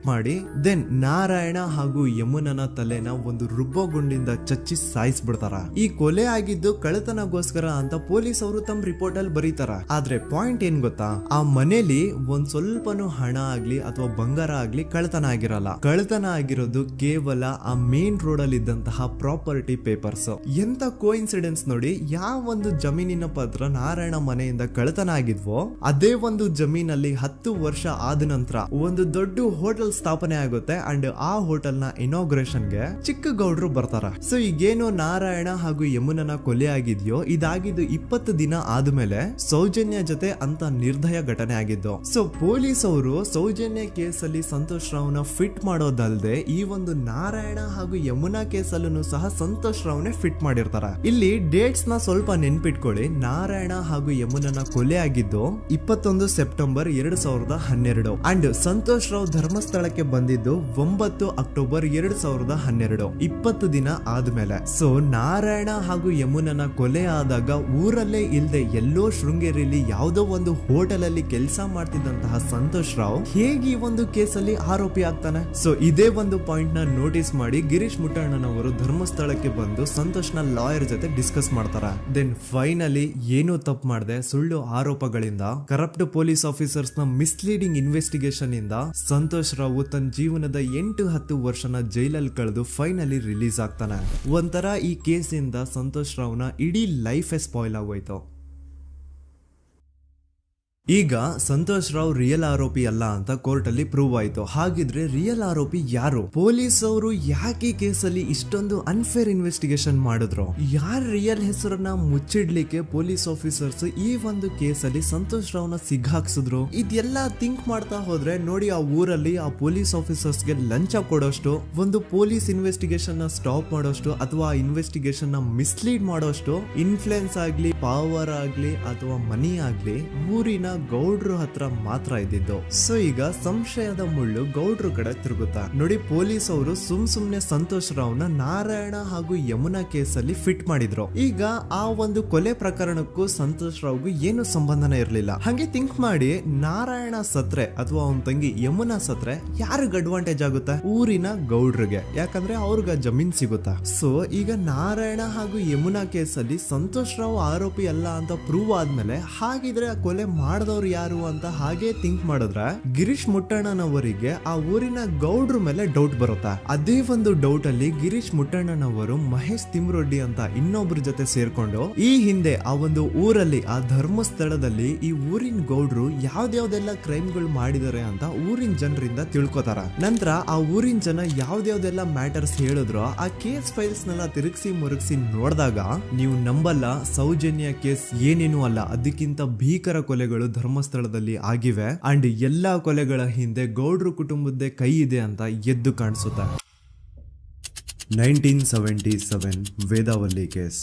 ಮಾಡಿ ದೆನ್ ನಾರಾಯಣ ಹಾಗೂ ಯಮುನನ ತಲೆನ ಒಂದು ರುಬ್ಬಗುಂಡಿಂದ ಚಚ್ಚಿ ಸಾಯಿಸ್ಬಿಡ್ತಾರ. ಈ ಕೊಲೆ ಆಗಿದ್ದು ಕಳ್ಳತನಗೋಸ್ಕರ ಅಂತ ಪೊಲೀಸ್ ಅವರು ತಮ್ಮ ರಿಪೋರ್ಟ್ ಅಲ್ಲಿ ಬರೀತಾರ. ಆದ್ರೆ ಪಾಯಿಂಟ್ ಏನ್ ಗೊತ್ತಾ, ಆ ಮನೇಲಿ ಒಂದ್ ಸ್ವಲ್ಪನೂ ಹಣ ಆಗ್ಲಿ ಅಥವಾ ಬಂಗಾರ ಆಗ್ಲಿ ಕಳ್ಳತನ ಆಗಿರಲ್ಲ. ಕಳ್ಳತನ ಆಗಿರೋದು ಕೇವಲ ಆ ಮೇನ್ ರೋಡ್ ಅಲ್ಲಿ ಇದ್ದಂತಹ ಪ್ರಾಪರ್ಟಿ ಪೇಪರ್ಸ್. ಎಂತ ಕೋಇನ್ಸಿಡೆನ್ಸ್ ನೋಡಿ, ಯಾವ ಒಂದು ಜಮೀನಿನ ಪತ್ರ ನಾರಾಯಣ ಮನೆಯಿಂದ ಕಳ್ಳತನ ಆಗಿದ್ವೋ ಅದೇ ಒಂದು ಜಮೀನಲ್ಲಿ 10 ವರ್ಷ ಆದ ನಂತರ ಒಂದು ದೊಡ್ಡ ಹೋಟೆಲ್ ಸ್ಥಾಪನೆ ಆಗುತ್ತೆ ಅಂಡ್ ಆ ಹೋಟೆಲ್ ನ ಇನಾಗ್ರೇಷನ್ ಗೆ ಚಿಕ್ಕ ಗೌಡ್ರು ಬರ್ತಾರ. ಸೊ ಈಗೇನು ನಾರಾಯಣ ಹಾಗೂ ಯಮುನನ ಕೊಲೆ ಆಗಿದ್ಯೋ ಇದಾಗಿದ್ದು 20 ದಿನ ಆದ್ಮೇಲೆ ಸೌಜನ್ಯ ಜೊತೆ ಅಂತ ನಿರ್ದಯ ಘಟನೆ ಆಗಿದ್ದು. ಸೊ ಪೊಲೀಸ್ ಅವರು ಸೌಜನ್ಯ ಕೇಸಲ್ಲಿ ಸಂತೋಷ್ ರಾವ್ನ ಫಿಟ್ ಮಾಡೋದಲ್ದೆ ಈ ಒಂದು ನಾರಾಯಣ ಹಾಗೂ ಯಮುನಾ ಕೇಸಲ್ಲೂ ಸಹ ಸಂತೋಷ್ ರಾವ್ನೆ ಫಿಟ್ ಮಾಡಿರ್ತಾರ. ಇಲ್ಲಿ ಡೇಟ್ಸ್ ನ ಸ್ವಲ್ಪ ನೆನ್ಪಿಟ್ಕೊಳ್ಳಿ. ನಾರಾಯಣ ಹಾಗೂ ಯಮುನನ ಕೊಲೆ ಆಗಿದ್ದು 21 ಸೆಪ್ಟೆಂಬರ್ 2012 ಅಂಡ್ ಸಂತೋಷ್ ರಾವ್ ಧರ್ಮಸ್ಥಳ ಬಂದಿದ್ದು 9 ಅಕ್ಟೋಬರ್ 2012, 20 ದಿನ ಆದ್ಮೇಲೆ. ಸೊ ನಾರಾಯಣ ಹಾಗೂ ಯಮುನನ ಕೊಲೆ ಆದಾಗ ಊರಲ್ಲೇ ಇಲ್ದೆ ಎಲ್ಲೋ ಶೃಂಗೇರಿಯಲ್ಲಿ ಯಾವುದೋ ಒಂದು ಹೋಟೆಲ್ ಅಲ್ಲಿ ಕೆಲಸ ಮಾಡ್ತಿದ್ದಂತಹ ಸಂತೋಷ್ ರಾವ್ ಹೇಗೆ ಈ ಒಂದು ಕೇಸಲ್ಲಿ ಆರೋಪಿ ಆಗ್ತಾನೆ? ಸೊ ಇದೇ ಒಂದು ಪಾಯಿಂಟ್ ನ ನೋಟಿಸ್ ಮಾಡಿ ಗಿರೀಶ್ ಮುಟ್ಟಣ್ಣನವರು ಧರ್ಮಸ್ಥಳಕ್ಕೆ ಬಂದು ಸಂತೋಷ್ ನ ಲಾಯರ್ ಜೊತೆ ಡಿಸ್ಕಸ್ ಮಾಡ್ತಾರ. ದೆನ್ ಫೈನಲಿ ಏನೋ ತಪ್ಪು ಮಾಡದೆ ಸುಳ್ಳು ಆರೋಪಗಳಿಂದ ಕರಪ್ಟ್ ಪೊಲೀಸ್ ಆಫೀಸರ್ಸ್ ನ ಮಿಸ್ಲೀಡಿಂಗ್ ಇನ್ವೆಸ್ಟಿಗೇಷನ್ ಇಂದ ಸಂತೋಷ್ ರಾವ್ ತನ್ನ ಜೀವನದ 8-10 ವರ್ಷನ ಜೈಲಲ್ಲಿ ಕಳೆದು ಫೈನಲಿ ರಿಲೀಸ್ ಆಗ್ತಾನೆ. ಒಂಥರ ಈ ಕೇಸಿಂದ ಸಂತೋಷ್ ರಾವ್ನ ಇಡೀ ಲೈಫ್ ಸ್ಪಾಯ್ಲ್ ಆಗೋಯ್ತು. ಈಗ ಸಂತೋಷ್ ರಾವ್ ರಿಯಲ್ ಆರೋಪಿ ಅಲ್ಲ ಅಂತ ಕೋರ್ಟ್ ಅಲ್ಲಿ ಪ್ರೂವ್ ಆಯ್ತು. ಹಾಗಿದ್ರೆ ರಿಯಲ್ ಆರೋಪಿ ಯಾರು? ಪೊಲೀಸ್ ಅವರು ಯಾಕೆ ಕೇಸಲ್ಲಿ ಇಷ್ಟೊಂದು ಅನ್ಫೇರ್ ಇನ್ವೆಸ್ಟಿಗೇಷನ್ ಮಾಡಿದ್ರು? ಯಾರ ರಿಯಲ್ ಹೆಸರನ್ನ ಮುಚ್ಚಿಡ್ಲಿಕ್ಕೆ ಪೊಲೀಸ್ ಆಫೀಸರ್ಸ್ ಈ ಒಂದು ಕೇಸಲ್ಲಿ ಸಂತೋಷ್ ರಾವ್ನ ಸಿಗ್ಹಾಕ್ಸಿದ್ರು? ಇದೆಲ್ಲ ಥಿಂಕ್ ಮಾಡ್ತಾ ಹೋದ್ರೆ ನೋಡಿ ಆ ಊರಲ್ಲಿ ಆ ಪೊಲೀಸ್ ಆಫೀಸರ್ಸ್ಗೆ ಲಂಚ ಕೊಡೋಷ್ಟು, ಒಂದು ಪೊಲೀಸ್ ಇನ್ವೆಸ್ಟಿಗೇಷನ್ ನ ಸ್ಟಾಪ್ ಮಾಡೋಷ್ಟು ಅಥವಾ ಆ ಇನ್ವೆಸ್ಟಿಗೇಷನ್ ನ ಮಿಸ್ಲೀಡ್ ಮಾಡೋಷ್ಟು ಇನ್ಫ್ಲುಯೆನ್ಸ್ ಆಗ್ಲಿ, ಪವರ್ ಆಗ್ಲಿ ಅಥವಾ ಮನಿ ಆಗ್ಲಿ ಊರಿನ ಗೌಡ್ರು ಹತ್ರ ಮಾತ್ರ ಇದ್ದಿದ್ದು. ಸೊ ಈಗ ಸಂಶಯದ ಮುಳ್ಳು ಗೌಡ್ರು ಕಡೆ ತಿರುಗುತ್ತಾ ನೋಡಿ. ಪೊಲೀಸ್ ಅವರು ಸುಮ್ನೆ ಸಂತೋಷ್ ರಾವ್ನ ನಾರಾಯಣ ಹಾಗೂ ಯಮುನಾ ಕೇಸಲ್ಲಿ ಫಿಟ್ ಮಾಡಿದ್ರು. ಈಗ ಆ ಒಂದು ಕೊಲೆ ಪ್ರಕರಣಕ್ಕೂ ಸಂತೋಷ್ ರಾವ್ಗೂ ಏನು ಸಂಬಂಧನೇ ಇರ್ಲಿಲ್ಲ. ಹಂಗೆ ಥಿಂಕ್ ಮಾಡಿ ನಾರಾಯಣ ಸತ್ರೆ ಅಥವಾ ಅವನ ತಂಗಿ ಯಮುನಾ ಸತ್ರೆ ಯಾರಿಗ ಅಡ್ವಾಂಟೇಜ್ ಆಗುತ್ತೆ? ಊರಿನ ಗೌಡ್ರಿಗೆ, ಯಾಕಂದ್ರೆ ಅವ್ರಿಗ ಜಮೀನ್ ಸಿಗುತ್ತಾ. ಸೊ ಈಗ ನಾರಾಯಣ ಹಾಗೂ ಯಮುನಾ ಕೇಸಲ್ಲಿ ಸಂತೋಷ್ ರಾವ್ ಆರೋಪಿ ಅಲ್ಲ ಅಂತ ಪ್ರೂವ್ ಆದ್ಮೇಲೆ ಹಾಗಿದ್ರೆ ಆ ಕೊಲೆ ಮಾಡ್ದವ್ರು ಯಾರು ಅಂತ ಹಾಗೆ ಥಿಂಕ್ ಮಾಡಿದ್ರೆ ಗಿರೀಶ್ ಮುಟ್ಟಣ್ಣನವರಿಗೆ ಆ ಊರಿನ ಗೌಡ್ರ ಮೇಲೆ ಡೌಟ್ ಬರುತ್ತೆ. ಅದೇ ಒಂದು ಡೌಟ್ ಅಲ್ಲಿ ಗಿರೀಶ್ ಮುಟ್ಟಣ್ಣನವರು ಮಹೇಶ್ ತಿಮ್ರೊಡ್ಡಿ ಅಂತ ಇನ್ನೊಬ್ರ ಜೊತೆ ಸೇರ್ಕೊಂಡು ಈ ಹಿಂದೆ ಆ ಒಂದು ಊರಲ್ಲಿ ಆ ಧರ್ಮಸ್ಥಳದಲ್ಲಿ ಈ ಊರಿನ ಗೌಡ್ರು ಯಾವ್ದಾವ್ದೆಲ್ಲ ಕ್ರೈಮ್ಗಳು ಮಾಡಿದಾರೆ ಅಂತ ಊರಿನ ಜನರಿಂದ ತಿಳ್ಕೊತಾರ. ನಂತರ ಆ ಊರಿನ ಜನ ಯಾವ್ದಾವ್ದೆಲ್ಲ ಮ್ಯಾಟರ್ಸ್ ಹೇಳಿದ್ರು ಆ ಕೇಸ್ ಫೈಲ್ಸ್ ನೆಲ್ಲ ತಿರುಗಿಸಿ ಮುರುಗಿಸಿ ನೋಡಿದಾಗ ನೀವು ನಂಬಲ್ಲ, ಸೌಜನ್ಯ ಕೇಸ್ ಏನೇನು ಅಲ್ಲ, ಅದಕ್ಕಿಂತ ಭೀಕರ ಕೊಲೆಗಳು ಧರ್ಮಸ್ಥಳದಲ್ಲಿ ಆಗಿವೆ ಅಂಡ್ ಎಲ್ಲಾ ಕೊಲೆಗಳ ಹಿಂದೆ ಗೌಡ್ರು ಕುಟುಂಬದ್ದೇ ಕೈ ಇದೆ ಅಂತ ಎದ್ದು ಕಾಣಿಸುತ್ತೆ. 1977 ವೇದಾವಲ್ಲಿ ಕೇಸ್.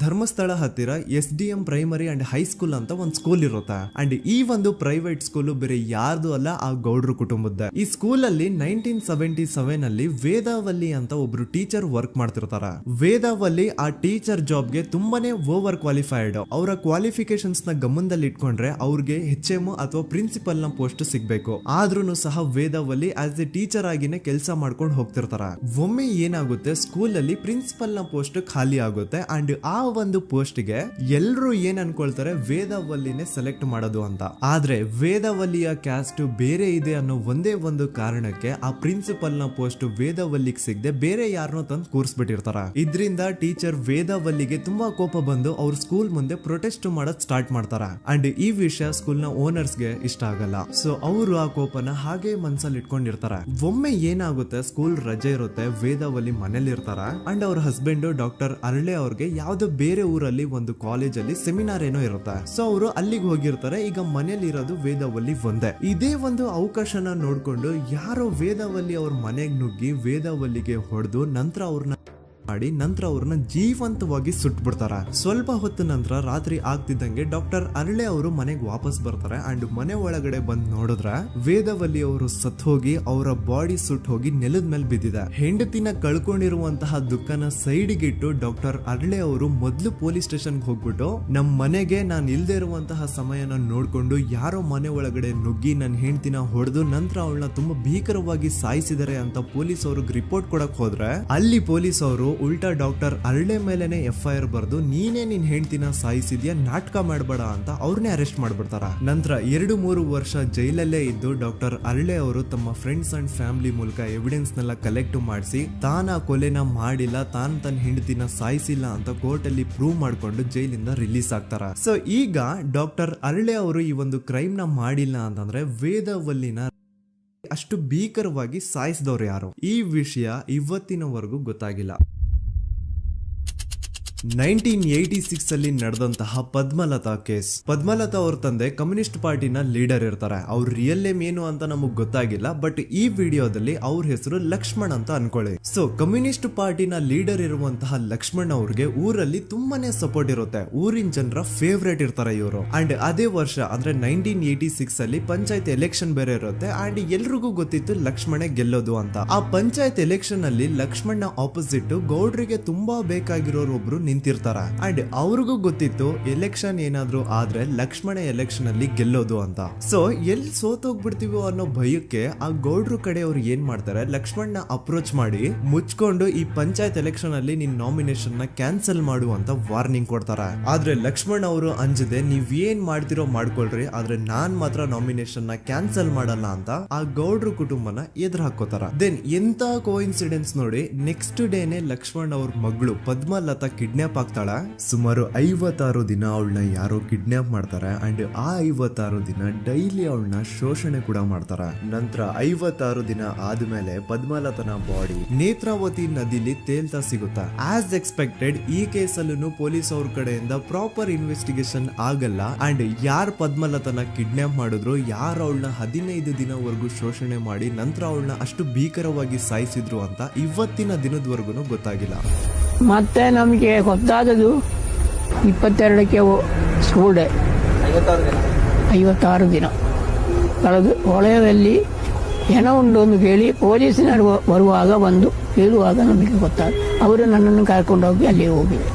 ಧರ್ಮಸ್ಥಳ ಹತ್ತಿರ SDM ಪ್ರೈಮರಿ ಅಂಡ್ ಹೈಸ್ಕೂಲ್ ಅಂತ ಒಂದು ಸ್ಕೂಲ್ ಇರುತ್ತೆ. ಅಂಡ್ ಈ ಒಂದು ಪ್ರೈವೇಟ್ ಸ್ಕೂಲ್ ಬೇರೆ ಯಾರ್ದು ಅಲ್ಲ, ಆ ಗೌಡ್ರು ಕುಟುಂಬದ. ಈ ಸ್ಕೂಲ್ ಅಲ್ಲಿ 1977 ಅಲ್ಲಿ ವೇದಾವಲ್ಲಿ ಅಂತ ಒಬ್ರು ಟೀಚರ್ ವರ್ಕ್ ಮಾಡ್ತಿರ್ತಾರ. ವೇದಾವಲ್ಲಿ ಆ ಟೀಚರ್ ಜಾಬ್ಗೆ ತುಂಬಾನೇ ಓವರ್ ಕ್ವಾಲಿಫೈಡ್. ಅವರ ಕ್ವಾಲಿಫಿಕೇಶನ್ಸ್ ನ ಗಮನದಲ್ಲಿ ಇಟ್ಕೊಂಡ್ರೆ ಅವ್ರಿಗೆ HM ಅಥವಾ ಪ್ರಿನ್ಸಿಪಲ್ ನ ಪೋಸ್ಟ್ ಸಿಗ್ಬೇಕು. ಆದ್ರೂ ಸಹ ವೇದಾವಲ್ಲಿ ಆಸ್ ಎ ಟೀಚರ್ ಆಗಿನೇ ಕೆಲಸ ಮಾಡ್ಕೊಂಡು ಹೋಗ್ತಿರ್ತಾರ. ಒಮ್ಮೆ ಏನಾಗುತ್ತೆ, ಸ್ಕೂಲ್ ಅಲ್ಲಿ ಪ್ರಿನ್ಸಿಪಲ್ ನ ಪೋಸ್ಟ್ ಖಾಲಿ ಆಗುತ್ತೆ ಅಂಡ್ ಆ ಒಂದು ಪೋಸ್ಟ್ ಗೆ ಎಲ್ರು ಏನ್ ಅನ್ಕೊಳ್ತಾರೆ, ವೇದಾವಲ್ಲಿನೇ ಸೆಲೆಕ್ಟ್ ಮಾಡೋದು ಅಂತ. ಆದ್ರೆ ವೇದಾವಲ್ಲಿಯ ಕ್ಯಾಸ್ಟ್ ಬೇರೆ ಇದೆ ಅನ್ನೋ ಒಂದೇ ಒಂದು ಕಾರಣಕ್ಕೆ ಆ ಪ್ರಿನ್ಸಿಪಲ್ ನ ಪೋಸ್ಟ್ ವೇದಾವಲ್ಲಿಗೆ ಸಿಗದೆ ಬೇರೆ ಯಾರನ್ನೋ ತಂದು ಕೂರಿಸ್ಬಿಟ್ಟಿರ್ತಾರ. ಇದ್ರಿಂದ ಟೀಚರ್ ವೇದಾವಲ್ಲಿಗೆ ತುಂಬಾ ಕೋಪ ಬಂದು ಅವ್ರ ಸ್ಕೂಲ್ ಮುಂದೆ ಪ್ರೊಟೆಸ್ಟ್ ಮಾಡೋದ್ ಸ್ಟಾರ್ಟ್ ಮಾಡ್ತಾರ. ಅಂಡ್ ಈ ವಿಷಯ ಸ್ಕೂಲ್ ನ ಓನರ್ಸ್ ಗೆ ಇಷ್ಟ ಆಗಲ್ಲ. ಸೊ ಅವರು ಆ ಕೋಪನ ಹಾಗೆ ಮನ್ಸಲ್ಲಿ ಇಟ್ಕೊಂಡಿರ್ತಾರ. ಒಮ್ಮೆ ಏನಾಗುತ್ತೆ, ಸ್ಕೂಲ್ ರಜೆ ಇರುತ್ತೆ, ವೇದಾವಲ್ಲಿ ಮನೇಲಿ ಇರ್ತಾರ ಅಂಡ್ ಅವ್ರ ಹಸ್ಬೆಂಡ್ ಡಾಕ್ಟರ್ ಅರಳೆ ಅವ್ರಿಗೆ ಯಾವ್ದೋ ಬೇರೆ ಊರಲ್ಲಿ ಒಂದು ಕಾಲೇಜ್ ಅಲ್ಲಿ ಸೆಮಿನಾರ್ ಏನೋ ಇರುತ್ತೆ. ಸೊ ಅವರು ಅಲ್ಲಿಗೆ ಹೋಗಿರ್ತಾರೆ. ಈಗ ಮನೇಲಿ ಇರೋದು ವೇದಾವಲ್ಲಿ ಒಂದೇ. ಇದೇ ಒಂದು ಅವಕಾಶನ ನೋಡ್ಕೊಂಡು ಯಾರೋ ವೇದಾವಲ್ಲಿ ಅವ್ರ ಮನೆಗೆ ನುಗ್ಗಿ ವೇದಾವಲ್ಲಿಗೆ ಹೊಡೆದು ನಂತರ ಅವ್ರನ್ನ ಜೀವಂತವಾಗಿ ಸುಟ್ಬಿಡ್ತಾರ. ಸ್ವಲ್ಪ ಹೊತ್ತು ನಂತರ ರಾತ್ರಿ ಆಗ್ತಿದ್ದಂಗೆ ಡಾಕ್ಟರ್ ಅರಳೆ ಅವರು ಮನೆಗೆ ವಾಪಸ್ ಬರ್ತಾರೆ ಅಂಡ್ ಮನೆ ಒಳಗಡೆ ಬಂದ್ ನೋಡಿದ್ರೆ ವೇದಾವಲ್ಲಿ ಅವರು ಸತ್ ಹೋಗಿ ಅವರ ಬಾಡಿ ಸುಟ್ ಹೋಗಿ ನೆಲದ ಮೇಲೆ ಬಿದ್ದಿದೆ. ಹೆಂಡತಿನ ಕಳ್ಕೊಂಡಿರುವಂತಹ ದುಃಖನ ಸೈಡ್ಗೆ ಇಟ್ಟು ಡಾಕ್ಟರ್ ಅರಳೆ ಅವರು ಮೊದ್ಲು ಪೊಲೀಸ್ ಸ್ಟೇಷನ್ ಹೋಗ್ಬಿಟ್ಟು ನಮ್ ಮನೆಗೆ ನಾನು ಇಲ್ದೇ ಇರುವಂತಹ ಸಮಯನ ನೋಡ್ಕೊಂಡು ಯಾರೋ ಮನೆ ಒಳಗಡೆ ನುಗ್ಗಿ ನನ್ನ ಹೆಂಡತಿನ ಹೊಡೆದು ನಂತರ ಅವಳನ್ನ ತುಂಬಾ ಭೀಕರವಾಗಿ ಸಾಯಿಸಿದರೆ ಅಂತ ಪೊಲೀಸ್ ಅವ್ರಿಗೆ ರಿಪೋರ್ಟ್ ಕೊಡಕ್ ಹೋದ್ರೆ ಅಲ್ಲಿ ಪೊಲೀಸ್ ಅವರು ಉಲ್ಟಾ ಡಾಕ್ಟರ್ ಅರಳೆ ಮೇಲೆನೆ FIR ಬರ್ದು ನೀನೇ ನಿನ್ ಹೆಂಡತಿನ ಸಾಯಿಸಿದ್ಯಾ, ನಾಟಕ ಮಾಡಬೇಡ ಅಂತ ಅವ್ರನ್ನೇ ಅರೆಸ್ಟ್ ಮಾಡ್ಬಿಡ್ತಾರ. ನಂತರ 2-3 ವರ್ಷ ಜೈಲಲ್ಲೇ ಇದ್ದು ಡಾಕ್ಟರ್ ಅರಳೆ ಅವರು ತಮ್ಮ ಫ್ರೆಂಡ್ಸ್ ಅಂಡ್ ಫ್ಯಾಮಿಲಿ ಮೂಲಕ ಎವಿಡೆನ್ಸ್ ನೆಲ್ಲ ಕಲೆಕ್ಟ್ ಮಾಡಿಸಿ ತಾನ ಕೊಲೆನ ಮಾಡಿಲ್ಲ, ತನ್ನ ಹೆಂಡತಿನ ಸಾಯಿಸಿಲ್ಲ ಅಂತ ಕೋರ್ಟ್ ಅಲ್ಲಿ ಪ್ರೂವ್ ಮಾಡ್ಕೊಂಡು ಜೈಲಿಂದ ರಿಲೀಸ್ ಆಗ್ತಾರ. ಸೊ ಈಗ ಡಾಕ್ಟರ್ ಅರಳೆ ಅವರು ಈ ಒಂದು ಕ್ರೈಮ್ ನ ಮಾಡಿಲ್ಲ ಅಂತಂದ್ರೆ ವೇದಾವಲ್ಲಿನ ಅಷ್ಟು ಭೀಕರವಾಗಿ ಸಾಯಿಸಿದವ್ರು ಯಾರು, ಈ ವಿಷಯ ಇವತ್ತಿನವರೆಗೂ ಗೊತ್ತಾಗಿಲ್ಲ. 1986 ಅಲ್ಲಿ ನಡೆದಂತಹ ಪದ್ಮಲತಾ ಕೇಸ್. ಪದ್ಮಲತಾ ಅವ್ರ ತಂದೆ ಕಮ್ಯುನಿಸ್ಟ್ ಪಾರ್ಟಿನ ಲೀಡರ್ ಇರ್ತಾರೆ. ಅವ್ರ ರಿಯಲ್ ನೇಮ್ ಏನು ಅಂತ ನಮಗ್ ಗೊತ್ತಾಗಿಲ್ಲ, ಬಟ್ ಈ ವಿಡಿಯೋದಲ್ಲಿ ಅವ್ರ ಹೆಸರು ಲಕ್ಷ್ಮಣ್ ಅಂತ ಅನ್ಕೊಳ್ಳಿ. ಸೊ ಕಮ್ಯುನಿಸ್ಟ್ ಪಾರ್ಟಿನ ಲೀಡರ್ ಇರುವಂತಹ ಲಕ್ಷ್ಮಣ್ ಅವ್ರಿಗೆ ಊರಲ್ಲಿ ತುಂಬಾನೇ ಸಪೋರ್ಟ್ ಇರುತ್ತೆ. ಊರಿನ ಜನರ ಫೇವ್ರೇಟ್ ಇರ್ತಾರೆ ಇವರು. ಅಂಡ್ ಅದೇ ವರ್ಷ ಅಂದ್ರೆ 1986 ಅಲ್ಲಿ ಪಂಚಾಯತ್ ಎಲೆಕ್ಷನ್ ಬೇರೆ ಇರುತ್ತೆ ಅಂಡ್ ಎಲ್ರಿಗೂ ಗೊತ್ತಿತ್ತು ಲಕ್ಷ್ಮಣೆ ಗೆಲ್ಲೋದು ಅಂತ. ಆ ಪಂಚಾಯತ್ ಎಲೆಕ್ಷನ್ ಅಲ್ಲಿ ಲಕ್ಷ್ಮಣ್ ಆಪೋಸಿಟ್ ಗೌಡ್ರಿಗೆ ತುಂಬಾ ಬೇಕಾಗಿರೋರು ಒಬ್ರು ನಿಂತಿರ್ತಾರ ಅಂಡ್ ಅವ್ರಿಗೂ ಗೊತ್ತಿತ್ತು ಎಲೆಕ್ಷನ್ ಏನಾದ್ರು ಆದ್ರೆ ಲಕ್ಷ್ಮಣ ಎಲೆಕ್ಷನ್ ಅಲ್ಲಿ ಗೆಲ್ಲೋದು ಅಂತ. ಸೊ ಎಲ್ಲಿ ಸೋತೋಗ್ಬಿಡ್ತೀವೋ ಅನ್ನೋ ಭಯಕ್ಕೆ ಆ ಗೌಡ್ರು ಕಡೆ ಅವ್ರು ಏನ್ ಮಾಡ್ತಾರೆ, ಲಕ್ಷ್ಮಣ್ ಅಪ್ರೋಚ್ ಮಾಡಿ ಮುಚ್ಕೊಂಡು ಈ ಪಂಚಾಯತ್ ಎಲೆಕ್ಷನ್ ಅಲ್ಲಿ ನಿನ್ ನಾಮಿನೇಷನ್ ನ ಕ್ಯಾನ್ಸಲ್ ಮಾಡು ಅಂತ ವಾರ್ನಿಂಗ್ ಕೊಡ್ತಾರ. ಆದ್ರೆ ಲಕ್ಷ್ಮಣ್ ಅವರು ಅಂಜದೆ ನೀವ್ ಏನ್ ಮಾಡ್ತಿರೋ ಮಾಡ್ಕೊಳ್ರಿ, ಆದ್ರೆ ನಾನ್ ಮಾತ್ರ ನಾಮಿನೇಷನ್ ನ ಕ್ಯಾನ್ಸಲ್ ಮಾಡಲ್ಲ ಅಂತ ಆ ಗೌಡ್ರು ಕುಟುಂಬನ ಎದುರು ಹಾಕೋತಾರ. ದೆನ್ ಎಂತ ಕೋಇನ್ಸಿಡೆನ್ಸ್ ನೋಡಿ, ನೆಕ್ಸ್ಟ್ ಡೇನೆ ಲಕ್ಷ್ಮಣ್ ಅವ್ರ ಮಗಳು ಪದ್ಮಲತಾ ಕಿಡ್ನಾಪ್ ಆಗ್ತಾಳ. ಸುಮಾರು 56 ದಿನ ಅವಳನ್ನ ಯಾರೋ ಕಿಡ್ನಾಪ್ ಮಾಡ್ತಾರೆ ಅಂಡ್ ಆ 56 ದಿನ ಡೈಲಿ ಅವಳನ್ನ ಶೋಷಣೆ ಕೂಡ ಮಾಡ್ತಾರ. ನಂತರ 56 ದಿನ ಆದ್ಮೇಲೆ ಪದ್ಮಲತನ ಬಾಡಿ ನೇತ್ರಾವತಿ ನದಿಲಿ ತೇಲ್ತಾ ಸಿಗುತ್ತಾ. ಆಸ್ ಎಕ್ಸ್ಪೆಕ್ಟೆಡ್ ಈ ಕೇಸಲ್ಲೂ ಪೊಲೀಸ್ ಅವ್ರ ಕಡೆಯಿಂದ ಪ್ರಾಪರ್ ಇನ್ವೆಸ್ಟಿಗೇಷನ್ ಆಗಲ್ಲ ಅಂಡ್ ಯಾರ್ ಪದ್ಮಲತನ ಕಿಡ್ನಾಪ್ ಮಾಡಿದ್ರು, ಯಾರು ಅವಳನ್ನ 15 ದಿನವರೆಗೂ ಶೋಷಣೆ ಮಾಡಿ ನಂತರ ಅವಳನ್ನ ಅಷ್ಟು ಭೀಕರವಾಗಿ ಸಾಯಿಸಿದ್ರು ಅಂತ ಇವತ್ತಿನ ದಿನದವರೆಗೂ ಗೊತ್ತಾಗಿಲ್ಲ. ಮತ್ತೆ ನಮಗೆ ಗೊತ್ತಾದದು 22ಕ್ಕೆ ಸ್ಕೂಲ್ ಡೇ 56 ದಿನ ಕಳೆದು ಹೊಳೆಯಲ್ಲಿ ಏನೋ ಒಂದು ಕೇಳಿ ಪೊಲೀಸಿನವರು ಬರುವಾಗ ಬಂದು ಹೇಳುವಾಗ ನಮಗೆ ಗೊತ್ತಾದ. ಅವರು ನನ್ನನ್ನು ಕರ್ಕೊಂಡೋಗಿ ಅಲ್ಲಿ ಹೋಗಿದೆ.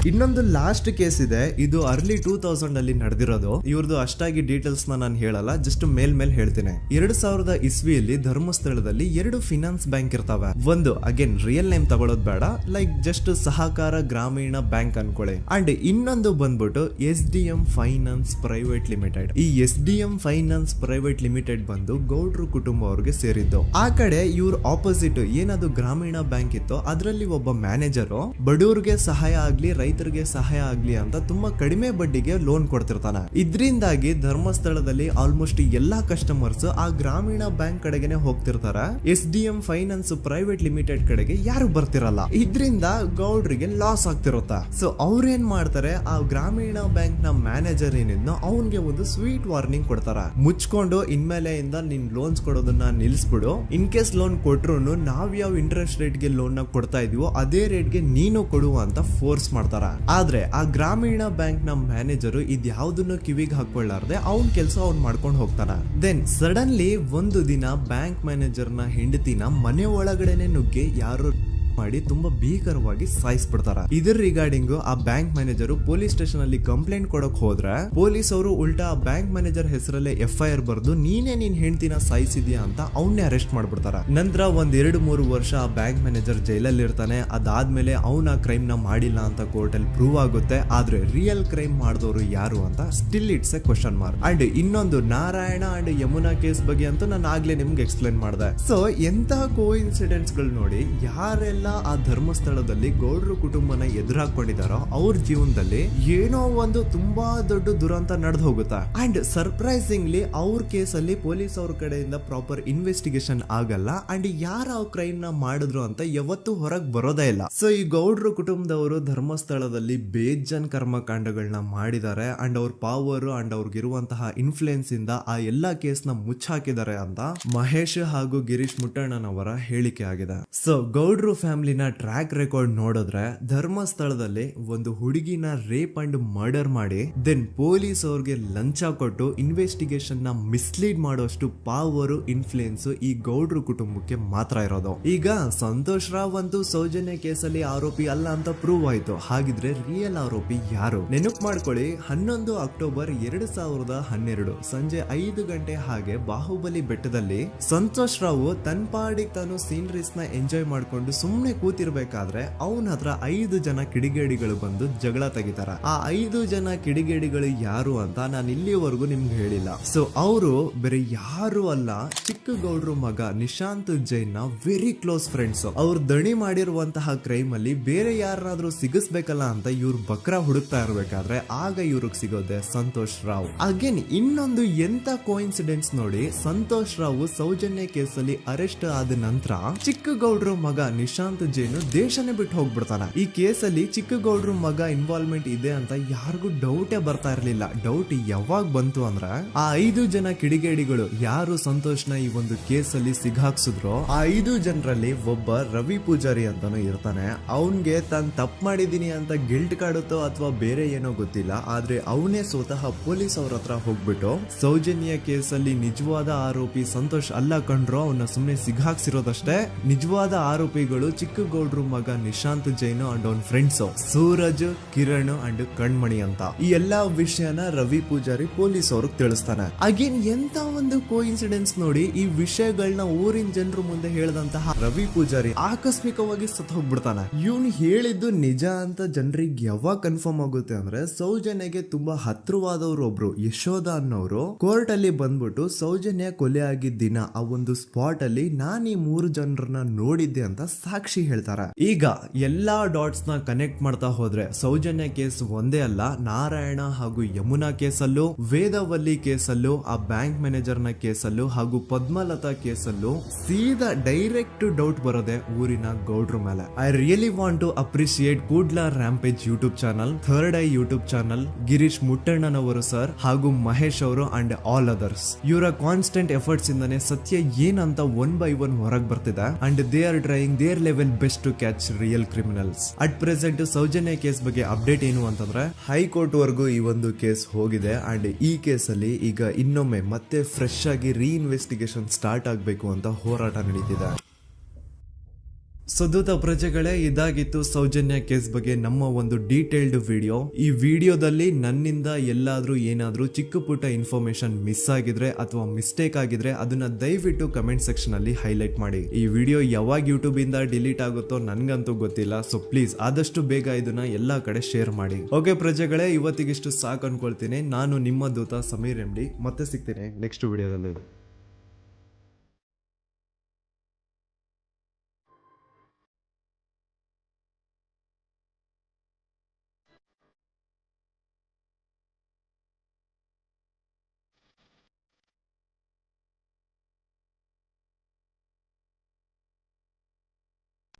ಇನ್ನೊಂದು ಲಾಸ್ಟ್ ಕೇಸ್ ಇದೆ, ಇದು ಅರ್ಲಿ 2000 ಅಲ್ಲಿ ನಡೆದಿರೋದು. ಇವ್ರದ್ದು ಅಷ್ಟಾಗಿ ಡೀಟೇಲ್ಸ್ ನಾನು ಹೇಳಲ್ಲ, ಜಸ್ಟ್ ಮೇಲ್ ಹೇಳ್ತೀನಿ. 2000 ಇಸ್ವಿಯಲ್ಲಿ ಧರ್ಮಸ್ಥಳದಲ್ಲಿ 2 ಫಿನಾನ್ಸ್ ಬ್ಯಾಂಕ್ ಇರ್ತಾವೆ. ಒಂದು ಅಗೇನ್ ರಿಯಲ್ ನೇಮ್ ತಗೊಳ್ಳೋದು ಬೇಡ, ಲೈಕ್ ಜಸ್ಟ್ ಸಹಕಾರ ಗ್ರಾಮೀಣ ಬ್ಯಾಂಕ್ ಅನ್ಕೊಳ್ಳಿ. ಅಂಡ್ ಇನ್ನೊಂದು ಬಂದ್ಬಿಟ್ಟು SDM ಫೈನಾನ್ಸ್ ಪ್ರೈವೇಟ್ ಲಿಮಿಟೆಡ್. ಈ SDM ಫೈನಾನ್ಸ್ ಪ್ರೈವೇಟ್ ಲಿಮಿಟೆಡ್ ಬಂದು ಗೌಡ್ರು ಕುಟುಂಬ ಅವ್ರಿಗೆ ಸೇರಿದ್ದು. ಆ ಕಡೆ ಇವ್ರ ಆಪೋಸಿಟ್ ಏನದು ಗ್ರಾಮೀಣ ಬ್ಯಾಂಕ್ ಇತ್ತು, ಅದರಲ್ಲಿ ಒಬ್ಬ ಮ್ಯಾನೇಜರು ಬಡವ್ರಿಗೆ ಸಹಾಯ ಆಗ್ಲಿ ರೈತರಿಗೆ ಸಹಾಯ ಆಗ್ಲಿ ಅಂತ ತುಂಬಾ ಕಡಿಮೆ ಬಡ್ಡಿಗೆ ಲೋನ್ ಕೊಡ್ತಿರ್ತಾನೆ. ಇದ್ರಿಂದಾಗಿ ಧರ್ಮಸ್ಥಳದಲ್ಲಿ ಆಲ್ಮೋಸ್ಟ್ ಎಲ್ಲಾ ಕಸ್ಟಮರ್ಸ್ ಆ ಗ್ರಾಮೀಣ ಬ್ಯಾಂಕ್ ಕಡೆಗೆ ಹೋಗ್ತಿರ್ತಾರೆ. SDM ಫೈನಾನ್ಸ್ ಪ್ರೈವೇಟ್ ಲಿಮಿಟೆಡ್ ಕಡೆಗೆ ಯಾರು ಬರ್ತಿರಲ್ಲ. ಇದ್ರಿಂದ ಗೌಡ್ರಿಗೆ ಲಾಸ್ ಆಗ್ತಿರುತ್ತ. ಸೊ ಅವ್ರೇನ್ ಮಾಡ್ತಾರೆ, ಆ ಗ್ರಾಮೀಣ ಬ್ಯಾಂಕ್ ನ ಮ್ಯಾನೇಜರ್ ಏನಿದ್ನೋ ಅವನ್ಗೆ ಒಂದು ಸ್ವೀಟ್ ವಾರ್ನಿಂಗ್ ಕೊಡ್ತಾರ. ಮುಚ್ಕೊಂಡು ಇನ್ಮೇಲೆ ಇಂದ ನಿನ್ ಲೋನ್ಸ್ ಕೊಡೋದನ್ನ ನಿಲ್ಸ್ಬಿಡು. ಇನ್ ಕೇಸ್ ಲೋನ್ ಕೊಟ್ರು ನಾವ್ ಯಾವ ಇಂಟ್ರೆಸ್ಟ್ ರೇಟ್ ಗೆ ಲೋನ್ ನ ಕೊಡ್ತಾ ಇದೀವೋ ಅದೇ ರೇಟ್ ಗೆ ನೀನು ಕೊಡುವ ಅಂತ ಫೋರ್ಸ್ ಮಾಡ್ತಾರ. ಆದ್ರೆ ಆ ಗ್ರಾಮೀಣ ಬ್ಯಾಂಕ್ ನ ಮ್ಯಾನೇಜರ್ ಇದ್ಯಾವುದನ್ನು ಕಿವಿಗೆ ಹಾಕೊಳ್ಳಾರ್ದೆ ಅವ್ನ್ ಕೆಲಸ ಅವ್ನ್ ಮಾಡ್ಕೊಂಡು ಹೋಗ್ತಾನ. ದೆನ್ ಸಡನ್ಲಿ ಒಂದು ದಿನ ಬ್ಯಾಂಕ್ ಮ್ಯಾನೇಜರ್ ನ ಹೆಂಡತಿನ ಮನೆ ಒಳಗಡೆನೆ ನುಗ್ಗಿ ಯಾರು ಮಾಡಿ ತುಂಬಾ ಭೀಕರವಾಗಿ ಸಾಯಿಸ್ಬಿಡ್ತಾರ. ಇದರ ರಿಗಾರ್ಡಿಂಗ್ ಆ ಬ್ಯಾಂಕ್ ಮ್ಯಾನೇಜರ್ ಪೊಲೀಸ್ ಸ್ಟೇಷನ್ ಅಲ್ಲಿ ಕಂಪ್ಲೇಂಟ್ ಕೊಡಕ್ ಹೋದ್ರೆ ಪೊಲೀಸ್ ಅವರು ಉಲ್ಟಾ ಆ ಬ್ಯಾಂಕ್ ಮ್ಯಾನೇಜರ್ ಹೆಸರಲ್ಲೇ FIR ಬರ್ದು ನೀನೇ ನಿನ್ ಹೆಂಡತಿನ ಸಾಯಿಸಿದ್ಯಾ ಅಂತ ಅವನ್ನೇ ಅರೆಸ್ಟ್ ಮಾಡ್ಬಿಡ್ತಾರ. ನಂತರ 1-2-3 ವರ್ಷ ಆ ಬ್ಯಾಂಕ್ ಮ್ಯಾನೇಜರ್ ಜೈಲಲ್ಲಿ ಇರ್ತಾನೆ. ಅದಾದ್ಮೇಲೆ ಅವನ ಕ್ರೈಮ್ ನ ಮಾಡಿಲ್ಲ ಅಂತ ಕೋರ್ಟ್ ಅಲ್ಲಿ ಪ್ರೂವ್ ಆಗುತ್ತೆ. ಆದ್ರೆ ರಿಯಲ್ ಕ್ರೈಮ್ ಮಾಡಿದವರು ಯಾರು ಅಂತ still it's A question mark. And ಇನ್ನೊಂದು ನಾರಾಯಣ ಅಂಡ್ ಯಮುನಾ ಕೇಸ್ ಬಗ್ಗೆ ಅಂತೂ ನಾನು ಆಗ್ಲೇ ನಿಮ್ಗೆ ಎಕ್ಸ್ಪ್ಲೇನ್ ಮಾಡಿದೆ. ಸೊ ಎಂತ ಕೋಇನ್ಸಿಡೆಂಟ್ಸ್ ಗಳು ನೋಡಿ, ಯಾರೆಲ್ಲ ಆ ಧರ್ಮಸ್ಥಳದಲ್ಲಿ ಗೌಡ್ರು ಕುಟುಂಬನ ಎದುರಾಕೊಂಡಿದಾರೋ ಅವ್ರ ಜೀವನದಲ್ಲಿ ಏನೋ ಒಂದು ತುಂಬಾ ದೊಡ್ಡ ದುರಂತ ನಡೆದು ಹೋಗುತ್ತಾ. ಅಂಡ್ ಸರ್ಪ್ರೈಸಿಂಗ್ಲಿ ಅವ್ರ ಕೇಸಲ್ಲಿ ಪೊಲೀಸ್ ಅವ್ರ ಕಡೆಯಿಂದ ಪ್ರಾಪರ್ ಇನ್ವೆಸ್ಟಿಗೇಷನ್ ಆಗಲ್ಲ. ಅಂಡ್ ಯಾರ ಕ್ರೈಮ್ ನ ಮಾಡಿದ್ರು ಅಂತ ಯಾವತ್ತೂ ಹೊರಗೆ ಬರೋದೇ ಇಲ್ಲ. ಸೊ ಈ ಗೌಡ್ರು ಕುಟುಂಬದವರು ಧರ್ಮಸ್ಥಳದಲ್ಲಿ ಬೇಜನ್ ಕರ್ಮಕಾಂಡಗಳನ್ನ ಮಾಡಿದ್ದಾರೆ. ಅಂಡ್ ಅವ್ರ ಪವರ್ ಅಂಡ್ ಅವ್ರಿಗಿರುವಂತಹ ಇನ್ಫ್ಲೂಯೆನ್ಸ್ ಇಂದ ಆ ಎಲ್ಲಾ ಕೇಸ್ ನ ಮುಚ್ಚಾಕಿದ್ದಾರೆ ಅಂತ ಮಹೇಶ್ ಹಾಗೂ ಗಿರೀಶ್ ಮುಟ್ಟಣ್ಣನವರ ಹೇಳಿಕೆ ಆಗಿದೆ. ಸೊ ಗೌಡ್ರು ಫ್ಯಾಮಿಲಿನ ಟ್ರ್ಯಾಕ್ ರೆಕಾರ್ಡ್ ನೋಡಿದ್ರೆ ಧರ್ಮಸ್ಥಳದಲ್ಲಿ ಒಂದು ಹುಡುಗಿನ ರೇಪ್ ಅಂಡ್ ಮರ್ಡರ್ ಮಾಡಿ ದೆನ್ ಪೊಲೀಸ್ ಅವ್ರಿಗೆ ಲಂಚ ಕೊಟ್ಟು ಇನ್ವೆಸ್ಟಿಗೇಷನ್ ನ ಮಿಸ್ಲೀಡ್ ಮಾಡೋಷ್ಟು ಪವರ್ ಇನ್ಫ್ಲೂಯೆನ್ಸ್ ಈ ಗೌಡ್ರು ಕುಟುಂಬಕ್ಕೆ ಮಾತ್ರ ಇರೋದು. ಈಗ ಸಂತೋಷ್ ರಾವ್ ಅಂತೂ ಸೌಜನ್ಯ ಕೇಸಲ್ಲಿ ಆರೋಪಿ ಅಲ್ಲ ಅಂತ ಪ್ರೂವ್ ಆಯ್ತು. ಹಾಗಿದ್ರೆ ರಿಯಲ್ ಆರೋಪಿ ಯಾರು? ನೆನಪು ಮಾಡ್ಕೊಳ್ಳಿ, 11 ಅಕ್ಟೋಬರ್ 2012 ಸಂಜೆ 5 ಗಂಟೆ ಹಾಗೆ ಬಾಹುಬಲಿ ಬೆಟ್ಟದಲ್ಲಿ ಸಂತೋಷ್ ರಾವ್ ತನ್ನ ಪಾಡಿಗೆ ತಾನು ಸೀನರೀಸ್ ನ ಎಂಜಾಯ್ ಮಾಡ್ಕೊಂಡು ಸುಮ್ನೆ ಕೂತಿರ್ಬೇಕಾದ್ರೆ ಅವನ ಹತ್ರ 5 ಜನ ಕಿಡಿಗೇಡಿಗಳು ಬಂದು ಜಗಳ ತೆಗಿತಾರ. ಆ 5 ಜನ ಕಿಡಿಗೇಡಿಗಳು ಯಾರು ಅಂತ ನಾನು ಇಲ್ಲಿವರೆಗೂ ನಿಮ್ಗೆ ಹೇಳಿಲ್ಲ. ಸೊ ಅವರು ಬೇರೆ ಯಾರು ಅಲ್ಲ, ಚಿಕ್ಕ ಗೌಡ್ರು ಮಗ ನಿಶಾಂತ್ ಜೈನ್ ನ ವೆರಿ ಕ್ಲೋಸ್ ಫ್ರೆಂಡ್ಸ್. ಅವ್ರು ದಣಿ ಮಾಡಿರುವಂತಹ ಕ್ರೈಮ್ ಅಲ್ಲಿ ಬೇರೆ ಯಾರನ್ನಾದ್ರೂ ಸಿಗಿಸ್ಬೇಕಲ್ಲ ಅಂತ ಇವ್ರು ಬಕ್ರ ಹುಡುಕ್ತಾ ಇರ್ಬೇಕಾದ್ರೆ ಆಗ ಇವ್ರಿಗೆ ಸಿಗೋದೆ ಸಂತೋಷ್ ರಾವ್. ಅಗೇನ್ ಇನ್ನೊಂದು ಎಂತ ಕೋಇನ್ಸಿಡೆನ್ಸ್ ನೋಡಿ, ಸಂತೋಷ್ ರಾವ್ ಸೌಜನ್ಯ ಕೇಸಲ್ಲಿ ಅರೆಸ್ಟ್ ಆದ ನಂತರ ಚಿಕ್ಕ ಗೌಡ್ರು ಮಗ ನಿಶಾಂತ್ ಜೈನ್ ದೇಶನೇ ಬಿಟ್ಟು ಹೋಗ್ಬಿಡ್ತಾನೆ. ಈ ಕೇಸಲ್ಲಿ ಚಿಕ್ಕ ಗೌಡ್ರು ಮಗ ಇನ್ವಾಲ್ವ್ಮೆಂಟ್ ಇದೆ ಅಂತ ಯಾರಿಗೂ ಡೌಟೇ ಬರ್ತಾ ಇರ್ಲಿಲ್ಲ. ಡೌಟ್ ಯಾವಾಗ ಬಂತು ಅಂದ್ರೆ ಆ 5 ಜನ ಕಿಡಿಗೇಡಿಗಳು ಯಾರು ಸಂತೋಷ್ನ ಈ ಒಂದು ಕೇಸಲ್ಲಿ ಸಿಗಾಕ್ಸಿದ್ರು ಆ 5 ಜನರಲ್ಲಿ ಒಬ್ಬ ರವಿ ಪೂಜಾರಿ ಅಂತಾನು ಇರ್ತಾನೆ. ಅವನ್ಗೆ ತಾನು ತಪ್ಪು ಮಾಡಿದೀನಿ ಅಂತ ಗಿಲ್ಟ್ ಕಾಡುತ್ತೋ ಅಥವಾ ಬೇರೆ ಏನೋ ಗೊತ್ತಿಲ್ಲ. ಆದ್ರೆ ಅವನೇ ಸ್ವತಃ ಪೊಲೀಸ್ ಅವ್ರ ಹತ್ರ ಹೋಗ್ಬಿಟ್ಟು ಸೌಜನ್ಯ ಕೇಸಲ್ಲಿ ನಿಜವಾದ ಆರೋಪಿ ಸಂತೋಷ್ ಅಲ್ಲ ಕಂಡ್ರು, ಅವನ್ನ ಸುಮ್ನೆ ಸಿಗಾಕ್ಸಿರೋದಷ್ಟೇ. ನಿಜವಾದ ಆರೋಪಿಗಳು ಚಿಕ್ಕ ಗೌಡ್ರು ಮಗ ನಿಶಾಂತ್ ಜೈನ್ ಅಂಡ್ ಅವನ್ ಫ್ರೆಂಡ್ಸ್ ಸೂರಜ್, ಕಿರಣ್ ಅಂಡ್ ಕಣ್ಮಣಿ ಅಂತ. ಈ ಎಲ್ಲಾ ವಿಷಯನ ರವಿ ಪೂಜಾರಿ ಪೊಲೀಸ್ ಅವ್ರಿಗೆ ತಿಳಿಸ್ತಾನೆ. ಅಗೇನ್ ಎಂತ ಒಂದು ಕೋಇನ್ಸಿಡೆನ್ಸ್ ನೋಡಿ, ಈ ವಿಷಯಗಳನ್ನ ಊರಿನ ಜನರು ಮುಂದೆ ಹೇಳಿದಂತಹ ರವಿ ಪೂಜಾರಿ ಆಕಸ್ಮಿಕವಾಗಿ ಸತ್ ಹೋಗ್ಬಿಡ್ತಾನೆ. ಇವನು ಹೇಳಿದ್ದು ನಿಜ ಅಂತ ಜನರಿಗೆ ಯಾವಾಗ ಕನ್ಫರ್ಮ್ ಆಗುತ್ತೆ ಅಂದ್ರೆ ಸೌಜನ್ಯಗೆ ತುಂಬಾ ಹತ್ರವಾದವ್ರು ಒಬ್ರು ಯಶೋಧ ಅನ್ನೋರು ಕೋರ್ಟ್ ಅಲ್ಲಿ ಬಂದ್ಬಿಟ್ಟು ಸೌಜನ್ಯ ಕೊಲೆ ಆಗಿದ್ದ ದಿನ ಆ ಒಂದು ಸ್ಪಾಟ್ ಅಲ್ಲಿ ನಾನು ಈ 3 ಜನರನ್ನ ನೋಡಿದ್ದೆ ಅಂತ ಸಾಕ್ಷಿ ಹೇಳ್ತಾರೆ. ಈಗ ಎಲ್ಲಾ ಡಾಟ್ಸ್ ನ ಕನೆಕ್ಟ್ ಮಾಡ್ತಾ ಹೋದ್ರೆ ಸೌಜನ್ಯ ಕೇಸ್ ಒಂದೇ ಅಲ್ಲ, ನಾರಾಯಣ ಹಾಗೂ ಯಮುನಾ ಕೇಸಲ್ಲೂ, ವೇದವಲ್ಲಿ ಕೇಸಲ್ಲೂ, ಆ ಬ್ಯಾಂಕ್ ಮ್ಯಾನೇಜರ್ ನ ಕೇಸಲ್ಲೂ ಹಾಗೂ ಪದ್ಮಲತಾ ಕೇಸಲ್ಲೂ ಸೀದಾ ಡೈರೆಕ್ಟ್ ಡೌಟ್ ಬರೋದೆ ಊರಿನ ಗೌಡ್ರ ಮೇಲೆ. I really want to appreciate Kudla rampage YouTube channel, third eye YouTube channel, Girish ಮುಟ್ಟಣ್ಣನವರು ಸರ್ ಹಾಗೂ ಮಹೇಶ್ ಅವರು ಅಂಡ್ ಆಲ್ ಅದರ್ಸ್. ಇವರ ಕಾನ್ಸ್ಟೆಂಟ್ ಎಫರ್ಟ್ಸ್ ಇಂದಾನೆ ಸತ್ಯ ಏನಂತ 1 by 1 ಹೊರಗೆ ಬರ್ತಿದೆ. And they are trying their level best to catch real criminals. At present Soujanya case ಬಗ್ಗೆ ಅಪ್ಡೇಟ್ ಏನು ಅಂತಂದ್ರೆ ಹೈಕೋರ್ಟ್ ವರೆಗೂ ಈ ಒಂದು ಕೇಸ್ ಹೋಗಿದೆ. ಅಂಡ್ ಈ ಕೇಸ್ ಅಲ್ಲಿ ಈಗ ಇನ್ನೊಮ್ಮೆ ಮತ್ತೆ ಫ್ರೆಶ್ ಆಗಿ ರೀಇನ್ವೆಸ್ಟಿಗೇಷನ್ ಸ್ಟಾರ್ಟ್ ಆಗಬೇಕು ಅಂತ ಹೋರಾಟ ನಡೀತಿದೆ. ಸುದೂತ ಪ್ರಜೆಗಳೇ, ಇದಾಗಿತ್ತು ಸೌಜನ್ಯ ಕೇಸ್ ಬಗ್ಗೆ ನಮ್ಮ ಒಂದು ಡೀಟೇಲ್ಡ್ ವಿಡಿಯೋ. ಈ ವಿಡಿಯೋದಲ್ಲಿ ನನ್ನಿಂದ ಎಲ್ಲಾದ್ರೂ ಏನಾದ್ರೂ ಚಿಕ್ಕ ಪುಟ್ಟ ಇನ್ಫಾರ್ಮೇಶನ್ ಮಿಸ್ ಆಗಿದ್ರೆ ಅಥವಾ ಮಿಸ್ಟೇಕ್ ಆಗಿದ್ರೆ ಅದನ್ನ ದಯವಿಟ್ಟು ಕಮೆಂಟ್ ಸೆಕ್ಷನ್ ಅಲ್ಲಿ ಹೈಲೈಟ್ ಮಾಡಿ. ಈ ವಿಡಿಯೋ ಯಾವಾಗ ಯೂಟ್ಯೂಬ್ ಇಂದ ಡಿಲೀಟ್ ಆಗುತ್ತೋ ನನ್ಗಂತೂ ಗೊತ್ತಿಲ್ಲ. ಸೊ ಪ್ಲೀಸ್ ಆದಷ್ಟು ಬೇಗ ಇದನ್ನ ಎಲ್ಲಾ ಕಡೆ ಶೇರ್ ಮಾಡಿ. ಓಕೆ ಪ್ರಜೆಗಳೇ, ಇವತ್ತಿಗಿಷ್ಟು ಸಾಕು ಅನ್ಕೊಳ್ತೀನಿ. ನಾನು ನಿಮ್ಮ ದೂತ ಸಮೀರ್ MD. ಮತ್ತೆ ಸಿಗ್ತೀನಿ ನೆಕ್ಸ್ಟ್ ವಿಡಿಯೋದಲ್ಲಿ.